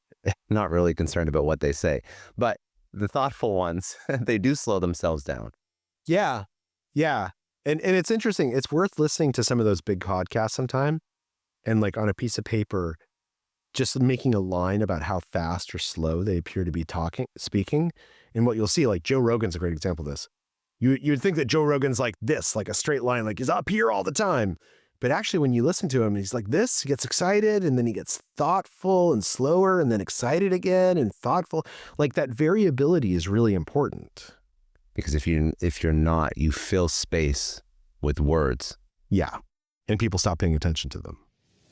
not really concerned about what they say, but the thoughtful ones, they do slow themselves down. Yeah. Yeah. And it's interesting. It's worth listening to some of those big podcasts sometime and like on a piece of paper, just making a line about how fast or slow they appear to be speaking. And what you'll see, like Joe Rogan's a great example of this. You'd think that Joe Rogan's like this, like a straight line, like he's up here all the time. But actually, when you listen to him, he's like this, he gets excited and then he gets thoughtful and slower and then excited again and thoughtful. Like that variability is really important. Because if you're not, you fill space with words. Yeah. And people stop paying attention to them.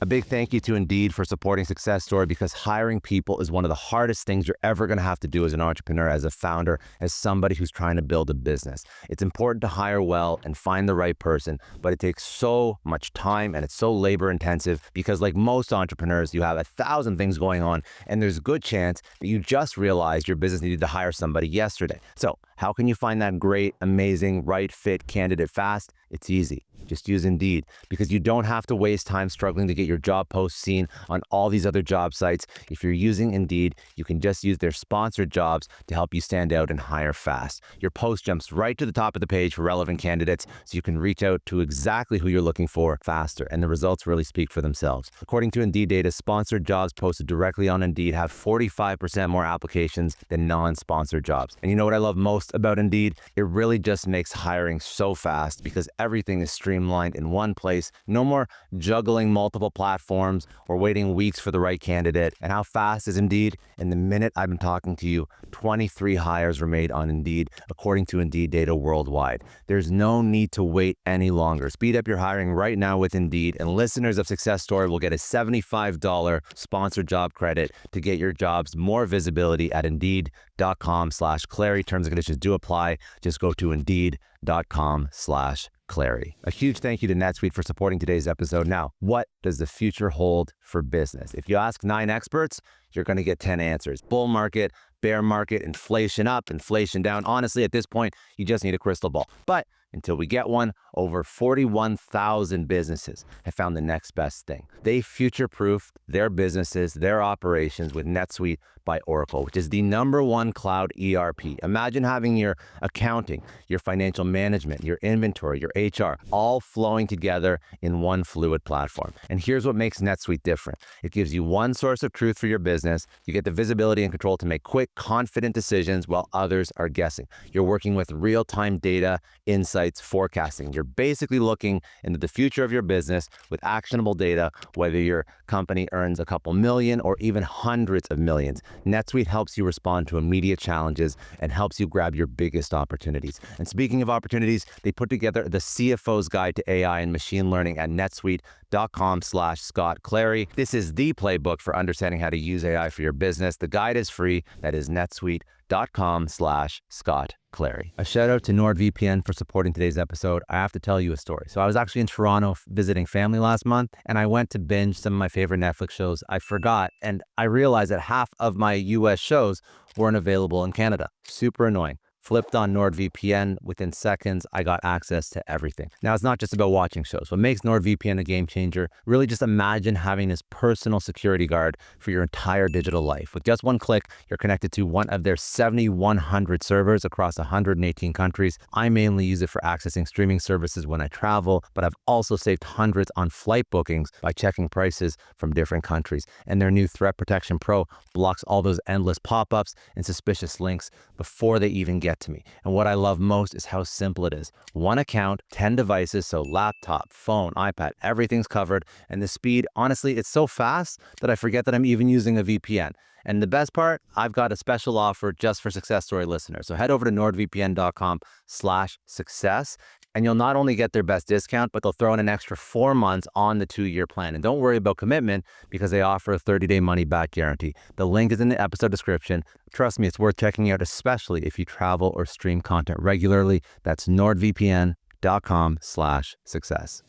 A big thank you to Indeed for supporting Success Story, because hiring people is one of the hardest things you're ever going to have to do as an entrepreneur, as a founder, as somebody who's trying to build a business. It's important to hire well and find the right person, but it takes so much time and it's so labor intensive because, like most entrepreneurs, you have 1,000 things going on and there's a good chance that you just realized your business needed to hire somebody yesterday. So how can you find that great, amazing, right fit candidate fast? It's easy. Just use Indeed, because you don't have to waste time struggling to get your job posts seen on all these other job sites. If you're using Indeed, you can just use their sponsored jobs to help you stand out and hire fast. Your post jumps right to the top of the page for relevant candidates, so you can reach out to exactly who you're looking for faster, and the results really speak for themselves. According to Indeed data, sponsored jobs posted directly on Indeed have 45% more applications than non-sponsored jobs. And you know what I love most about Indeed? It really just makes hiring so fast, because everything is streamlined in one place. No more juggling multiple platforms or waiting weeks for the right candidate. And how fast is Indeed? In the minute I've been talking to you, 23 hires were made on Indeed, according to Indeed data worldwide. There's no need to wait any longer. Speed up your hiring right now with Indeed, and listeners of Success Story will get a $75 sponsored job credit to get your jobs more visibility at Indeed.com/Clary. Terms and conditions do apply. Just go to Indeed.com/Clary. A huge thank you to NetSuite for supporting today's episode. Now, what does the future hold for business? If you ask 9 experts, you're going to get 10 answers. Bull market, bear market, inflation up, inflation down. Honestly, at this point, you just need a crystal ball. But until we get one, over 41,000 businesses have found the next best thing. They future-proofed their businesses, their operations with NetSuite by Oracle, which is the #1 cloud ERP. Imagine having your accounting, your financial management, your inventory, your HR, all flowing together in one fluid platform. And here's what makes NetSuite different. It gives you one source of truth for your business. You get the visibility and control to make quick, confident decisions while others are guessing. You're working with real-time data, insights, insights forecasting. You're basically looking into the future of your business with actionable data, whether your company earns a couple million or even hundreds of millions. NetSuite helps you respond to immediate challenges and helps you grab your biggest opportunities. And speaking of opportunities, they put together the CFO's Guide to AI and Machine Learning at netsuite.com/Scott Clary. This is the playbook for understanding how to use AI for your business. The guide is free. That is netsuite.com/Scott Clary. A shout out to NordVPN for supporting today's episode. I have to tell you a story. So I was actually in Toronto visiting family last month, and I went to binge some of my favorite Netflix shows. I forgot, and I realized that half of my US shows weren't available in Canada. Super annoying. Flipped on NordVPN. Within seconds, I got access to everything. Now, it's not just about watching shows. What makes NordVPN a game changer? Really just imagine having this personal security guard for your entire digital life. With just one click, you're connected to one of their 7,100 servers across 118 countries. I mainly use it for accessing streaming services when I travel, but I've also saved hundreds on flight bookings by checking prices from different countries. And their new Threat Protection Pro blocks all those endless pop-ups and suspicious links before they even get to me. And what I love most is how simple it is. One account, 10 devices, so laptop, phone, iPad, everything's covered. And the speed, honestly, it's so fast that I forget that I'm even using a VPN. And the best part, I've got a special offer just for Success Story listeners. So head over to nordvpn.com/success. And you'll not only get their best discount, but they'll throw in an extra 4 months on the 2-year plan. And don't worry about commitment because they offer a 30-day money-back guarantee. The link is in the episode description. Trust me, it's worth checking out, especially if you travel or stream content regularly. That's nordvpn.com/success.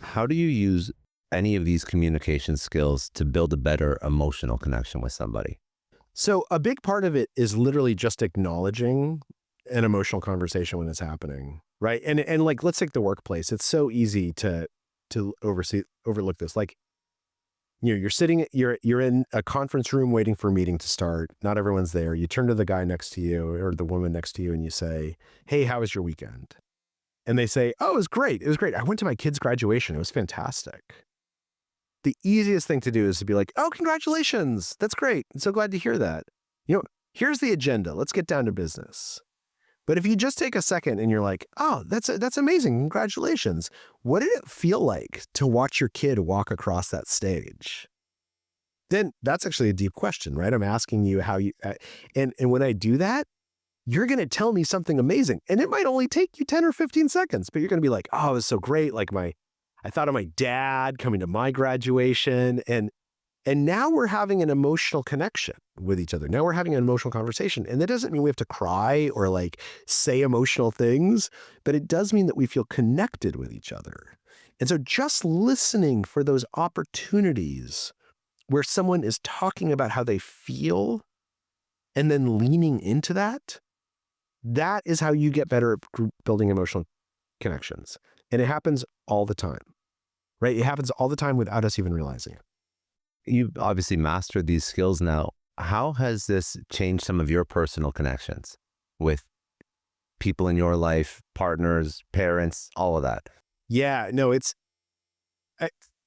How do you use any of these communication skills to build a better emotional connection with somebody? So a big part of it is literally just acknowledging an emotional conversation when it's happening, right? And like, let's take the workplace. It's so easy to overlook this. Like, you're in a conference room waiting for a meeting to start. Not everyone's there. You turn to the guy next to you or the woman next to you and you say, "Hey, how was your weekend?" And they say, "Oh, it was great. It was great. I went to my kid's graduation. It was fantastic." The easiest thing to do is to be like, "Oh, congratulations. That's great. I'm so glad to hear that. Here's the agenda. Let's get down to business." But if you just take a second and you're like, "Oh, that's amazing. Congratulations. What did it feel like to watch your kid walk across that stage?" Then that's actually a deep question, right? I'm asking you how you, and when I do that, you're going to tell me something amazing. And it might only take you 10 or 15 seconds, but you're going to be like, "Oh, it was so great. Like I thought of my dad coming to my graduation." And now we're having an emotional connection with each other. Now we're having an emotional conversation. And that doesn't mean we have to cry or like say emotional things, but it does mean that we feel connected with each other. And so just listening for those opportunities where someone is talking about how they feel and then leaning into that, that is how you get better at building emotional connections. And it happens all the time, right? It happens all the time without us even realizing it. You've obviously mastered these skills now. How has this changed some of your personal connections with people in your life, partners, parents, all of that? Yeah, no,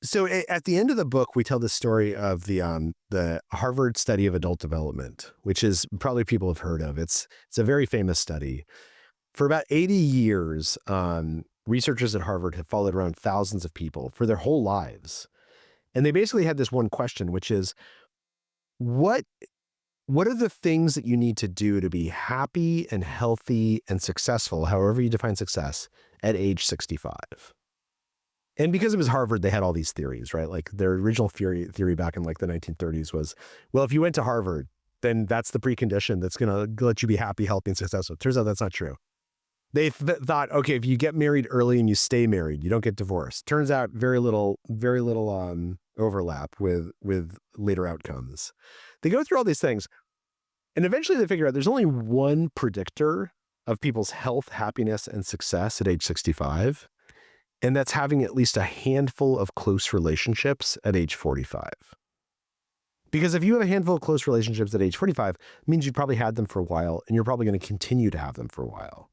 so at the end of the book, we tell the story of the Harvard study of adult development, which is probably people have heard of. It's a very famous study. For about 80 years, researchers at Harvard have followed around thousands of people for their whole lives. And they basically had this one question, which is, what are the things that you need to do to be happy and healthy and successful, however you define success, at age 65? And because it was Harvard, they had all these theories, right? Like their original theory back in like the 1930s was, well, if you went to Harvard, then that's the precondition that's going to let you be happy, healthy, and successful. Turns out that's not true. They thought, okay, if you get married early and you stay married, you don't get divorced. Turns out very little overlap with later outcomes. They go through all these things, and eventually they figure out there's only one predictor of people's health, happiness, and success at age 65, and that's having at least a handful of close relationships at age 45. Because if you have a handful of close relationships at age 45, it means you've probably had them for a while, and you're probably going to continue to have them for a while.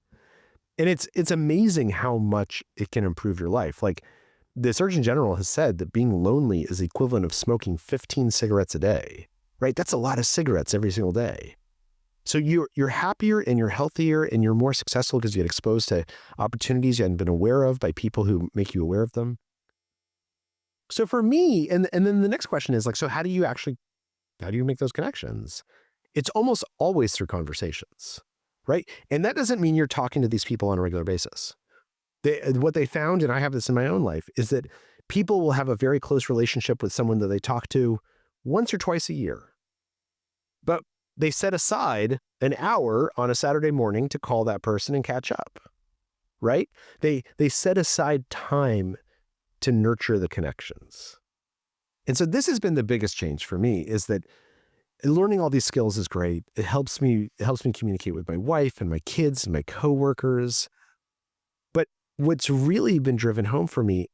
And it's amazing how much it can improve your life. Like the Surgeon General has said that being lonely is the equivalent of smoking 15 cigarettes a day, right? That's a lot of cigarettes every single day. So you're happier and you're healthier and you're more successful because you get exposed to opportunities you hadn't been aware of by people who make you aware of them. So for me, and then the next question is like, so how do you make those connections? It's almost always through conversations, right? And that doesn't mean you're talking to these people on a regular basis. What they found, and I have this in my own life, is that people will have a very close relationship with someone that they talk to once or twice a year. But they set aside an hour on a Saturday morning to call that person and catch up, right? They set aside time to nurture the connections. And so this has been the biggest change for me, is that learning all these skills is great. It helps me communicate with my wife and my kids and my coworkers. But what's really been driven home for me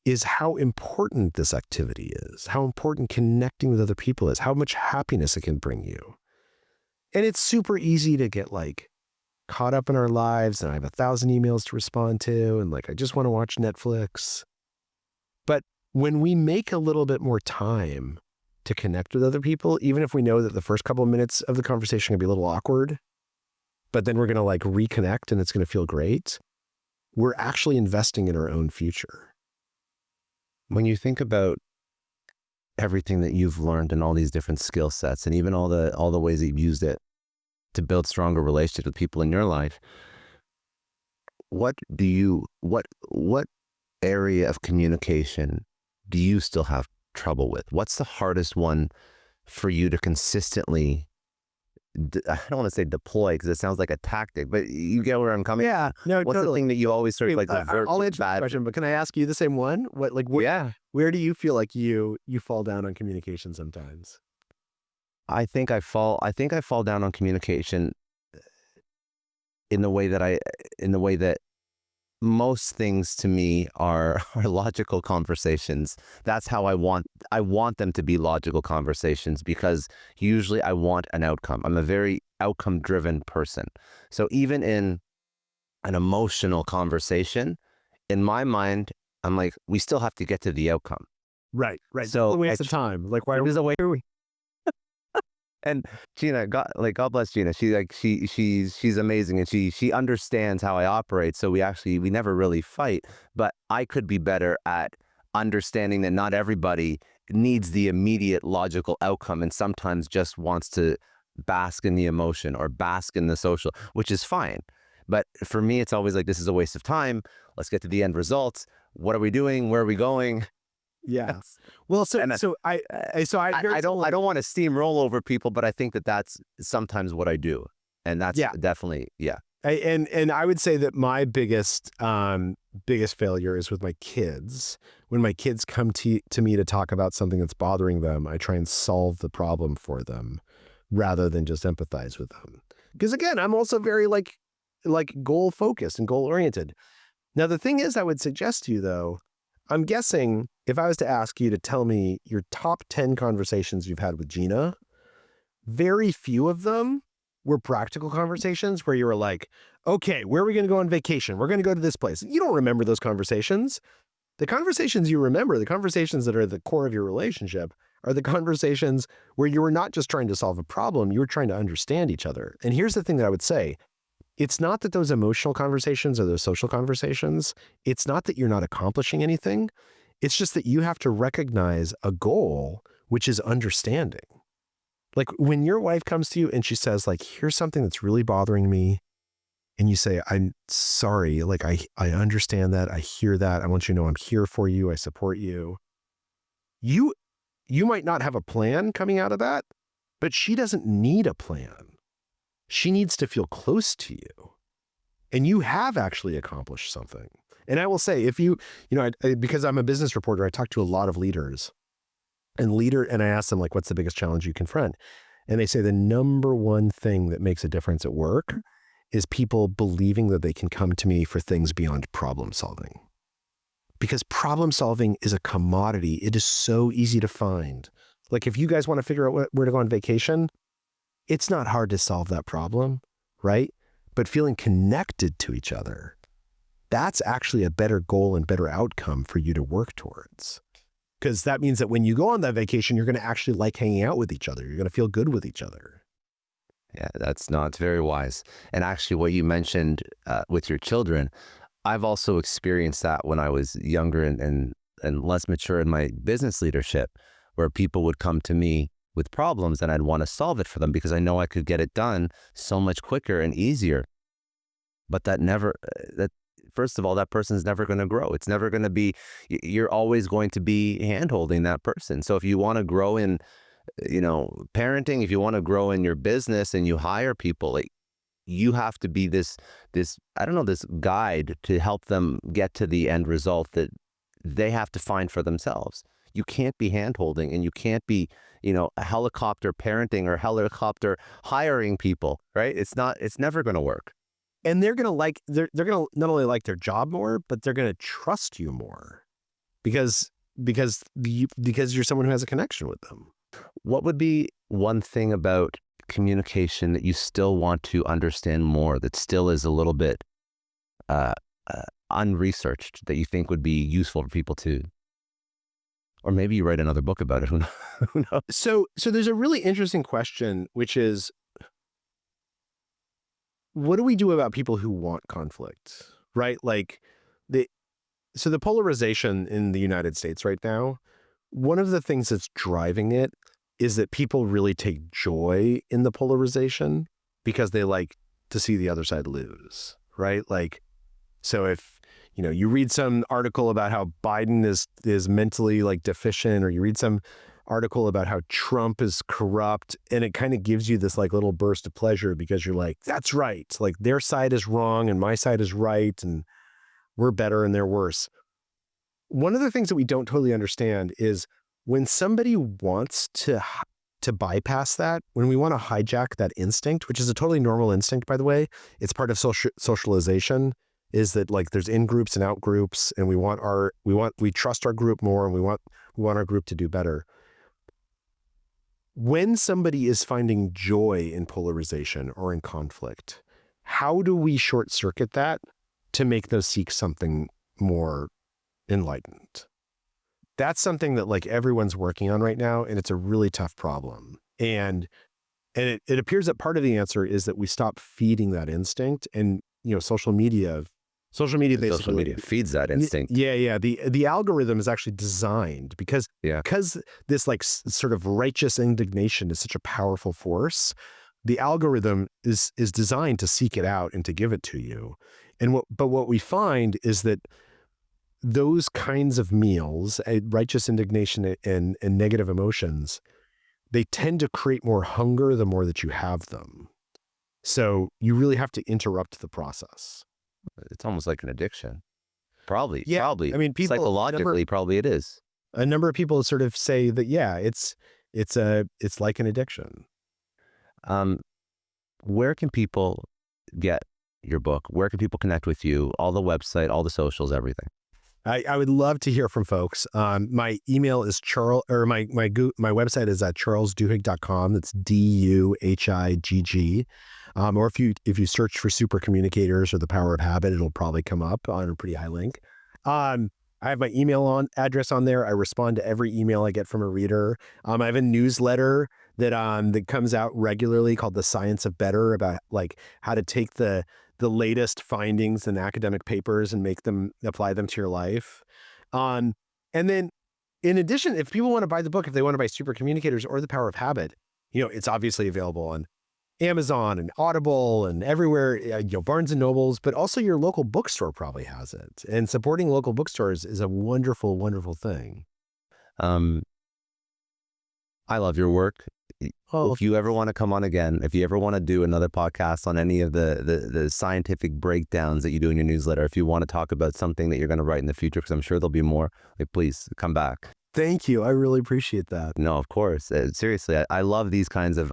is how important this activity is, how important connecting with other people is, how much happiness it can bring you. And it's super easy to get like caught up in our lives, and I have 1,000 emails to respond to, and like I just want to watch Netflix. But when we make a little bit more time to connect with other people, even if we know that the first couple of minutes of the conversation can be a little awkward, but then we're going to like reconnect and it's going to feel great, we're actually investing in our own future. When you think about everything that you've learned and all these different skill sets, and even all the ways that you've used it to build stronger relationships with people in your life, what area of communication do you still have trouble with? What's the hardest one for you to consistently, I don't want to say deploy because it sounds like a tactic, but you get where I'm coming? Yeah, no, What's totally. the thing that you always sort of like revert I'll to answer the bad? question, but can I ask you the same one? Where do you feel like you fall down on communication sometimes? I think I fall down on communication in the way that most things to me are logical conversations. That's how I want them to be, logical conversations, because usually I want an outcome. I'm a very outcome driven person. So even in an emotional conversation, in my mind, I'm like, we still have to get to the outcome. Right. So a waste of time. Like, why there's a way. are we? And Gina, God bless Gina. She's amazing, and she understands how I operate. So we never really fight. But I could be better at understanding that not everybody needs the immediate logical outcome, and sometimes just wants to bask in the emotion or bask in the social, which is fine. But for me, it's always like, this is a waste of time. Let's get to the end results. What are we doing? Where are we going? Yeah. Well, I don't want to steamroll over people, but I think that that's sometimes what I do, and that's definitely And I would say that my biggest failure is with my kids. When my kids come to me to talk about something that's bothering them, I try and solve the problem for them rather than just empathize with them. Because again, I'm also very like goal focused and goal oriented. Now, the thing is, I would suggest to you though, I'm guessing if I was to ask you to tell me your top 10 conversations you've had with Gina, very few of them were practical conversations where you were like, okay, where are we going to go on vacation? We're going to go to this place. You don't remember those conversations. The conversations you remember, the conversations that are the core of your relationship, are the conversations where you were not just trying to solve a problem, you were trying to understand each other. And here's the thing that I would say. It's not that those emotional conversations or those social conversations, it's not that you're not accomplishing anything. It's just that you have to recognize a goal, which is understanding. Like when your wife comes to you and she says like, here's something that's really bothering me. And you say, I'm sorry. Like, I understand that. I hear that. I want you to know I'm here for you. I support you. You might not have a plan coming out of that, but she doesn't need a plan. She needs to feel close to you. And you have actually accomplished something. And I will say, if because I'm a business reporter, I talk to a lot of leaders. And I ask them, like, what's the biggest challenge you confront? And they say the number one thing that makes a difference at work is people believing that they can come to me for things beyond problem solving. Because problem solving is a commodity. It is so easy to find. Like if you guys want to figure out where to go on vacation, it's not hard to solve that problem, right? But feeling connected to each other, that's actually a better goal and better outcome for you to work towards. Because that means that when you go on that vacation, you're going to actually like hanging out with each other. You're going to feel good with each other. Yeah, it's very wise. And actually, what you mentioned with your children, I've also experienced that when I was younger and less mature in my business leadership, where people would come to me with problems and I'd want to solve it for them because I know I could get it done so much quicker and easier. But that never, that first of all, that person's never going to grow. It's never going to be, you're always going to be handholding that person. So if you want to grow in, parenting, if you want to grow in your business and you hire people, like you have to be this, I don't know, this guide to help them get to the end result that they have to find for themselves. You can't be handholding and you can't be, helicopter parenting or helicopter hiring people, right? It's never going to work. And they're going to they're going to not only like their job more, but they're going to trust you more because you're someone who has a connection with them. What would be one thing about communication that you still want to understand more, that still is a little bit unresearched, that you think would be useful for people to, or maybe you write another book about it. Who knows? So there's a really interesting question, which is, what do we do about people who want conflict, right? Like the polarization in the United States right now, one of the things that's driving it is that people really take joy in the polarization because they like to see the other side lose, right? Like, so if, you read some article about how Biden is mentally like deficient, or you read some article about how Trump is corrupt, and it kind of gives you this like little burst of pleasure because you're like, that's right. Like their side is wrong and my side is right, and we're better and they're worse. One of the things that we don't totally understand is when somebody wants to bypass that, when we want to hijack that instinct, which is a totally normal instinct, by the way, it's part of socialization, is that like there's in groups and out groups, and we trust our group more, and we want our group to do better. When somebody is finding joy in polarization or in conflict, how do we short circuit that to make those seek something more enlightened? That's something that like everyone's working on right now, and it's a really tough problem. And it appears that part of the answer is that we stop feeding that instinct, and social media feeds that instinct. Yeah. The algorithm is actually designed because this like sort of righteous indignation is such a powerful force. The algorithm is designed to seek it out and to give it to you. But what we find is that those kinds of meals, righteous indignation and negative emotions, they tend to create more hunger the more that you have them. So you really have to interrupt the process. It's almost like an addiction. Probably. I mean, people psychologically, probably it is. A number of people sort of say that, it's like an addiction. Where can people get your book? Where can people connect with you? All the website, all the socials, everything. I would love to hear from folks. My email is my website is at charlesduhigg.com. That's Duhigg. Or if you search for Supercommunicators or The Power of Habit, it'll probably come up on a pretty high link. I have my email address on there. I respond to every email I get from a reader. I have a newsletter that comes out regularly called The Science of Better, about like how to take the latest findings in academic papers and apply them to your life. And then in addition, if people want to buy the book, if they want to buy Supercommunicators or The Power of Habit, it's obviously available on Amazon and Audible and everywhere, Barnes and Nobles, but also your local bookstore probably has it. And supporting local bookstores is a wonderful, wonderful thing. I love your work. Well, if you ever want to come on again, if you ever want to do another podcast on any of the scientific breakdowns that you do in your newsletter, if you want to talk about something that you're going to write in the future, because I'm sure there'll be more, please come back. Thank you. I really appreciate that. No, of course. Seriously, I love these kinds of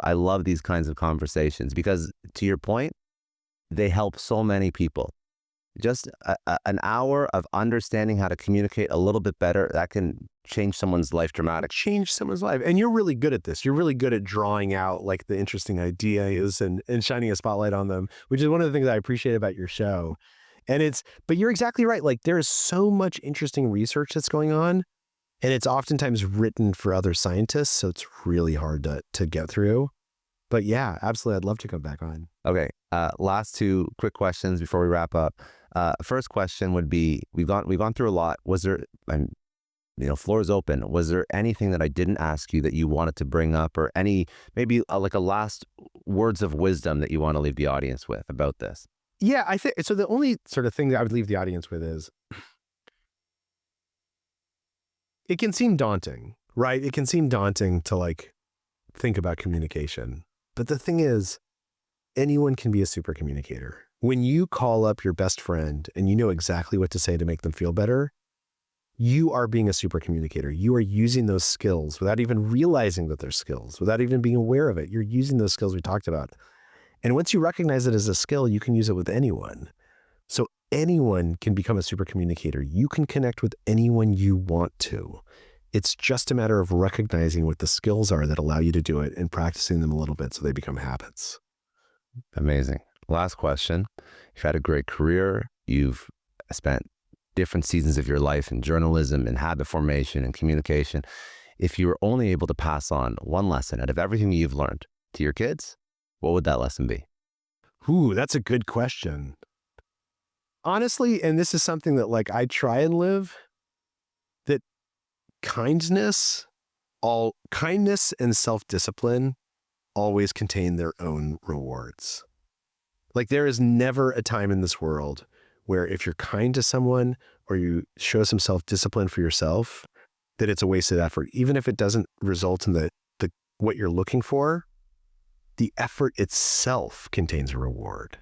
conversations because, to your point, they help so many people. Just an hour of understanding how to communicate a little bit better, that can change someone's life dramatically. Change someone's life. And you're really good at this. You're really good at drawing out like the interesting ideas and shining a spotlight on them, which is one of the things I appreciate about your show. But you're exactly right. Like there is so much interesting research that's going on, and it's oftentimes written for other scientists. So it's really hard to get through. But yeah, absolutely. I'd love to come back on. Okay. Last two quick questions before we wrap up. First question would be, we've gone through a lot. Was there, and floor is open. Was there anything that I didn't ask you that you wanted to bring up, or any, maybe like a last words of wisdom that you want to leave the audience with about this? Yeah, I think so. The only sort of thing that I would leave the audience with is, it can seem daunting, right? It can seem daunting to like think about communication. But the thing is, anyone can be a super communicator. When you call up your best friend and you know exactly what to say to make them feel better, you are being a super communicator. You are using those skills without even realizing that they're skills, without even being aware of it. You're using those skills we talked about. And once you recognize it as a skill, you can use it with anyone. So anyone can become a super communicator. You can connect with anyone you want to. It's just a matter of recognizing what the skills are that allow you to do it and practicing them a little bit so they become habits. Amazing. Last question. You've had a great career. You've spent different seasons of your life in journalism and habit formation and communication. If you were only able to pass on one lesson out of everything you've learned to your kids, what would that lesson be? Ooh, that's a good question. Honestly, and this is something that like I try and live, that kindness and self-discipline always contain their own rewards. Like there is never a time in this world where if you're kind to someone or you show some self-discipline for yourself, that it's a wasted effort. Even if it doesn't result in the what you're looking for, the effort itself contains a reward.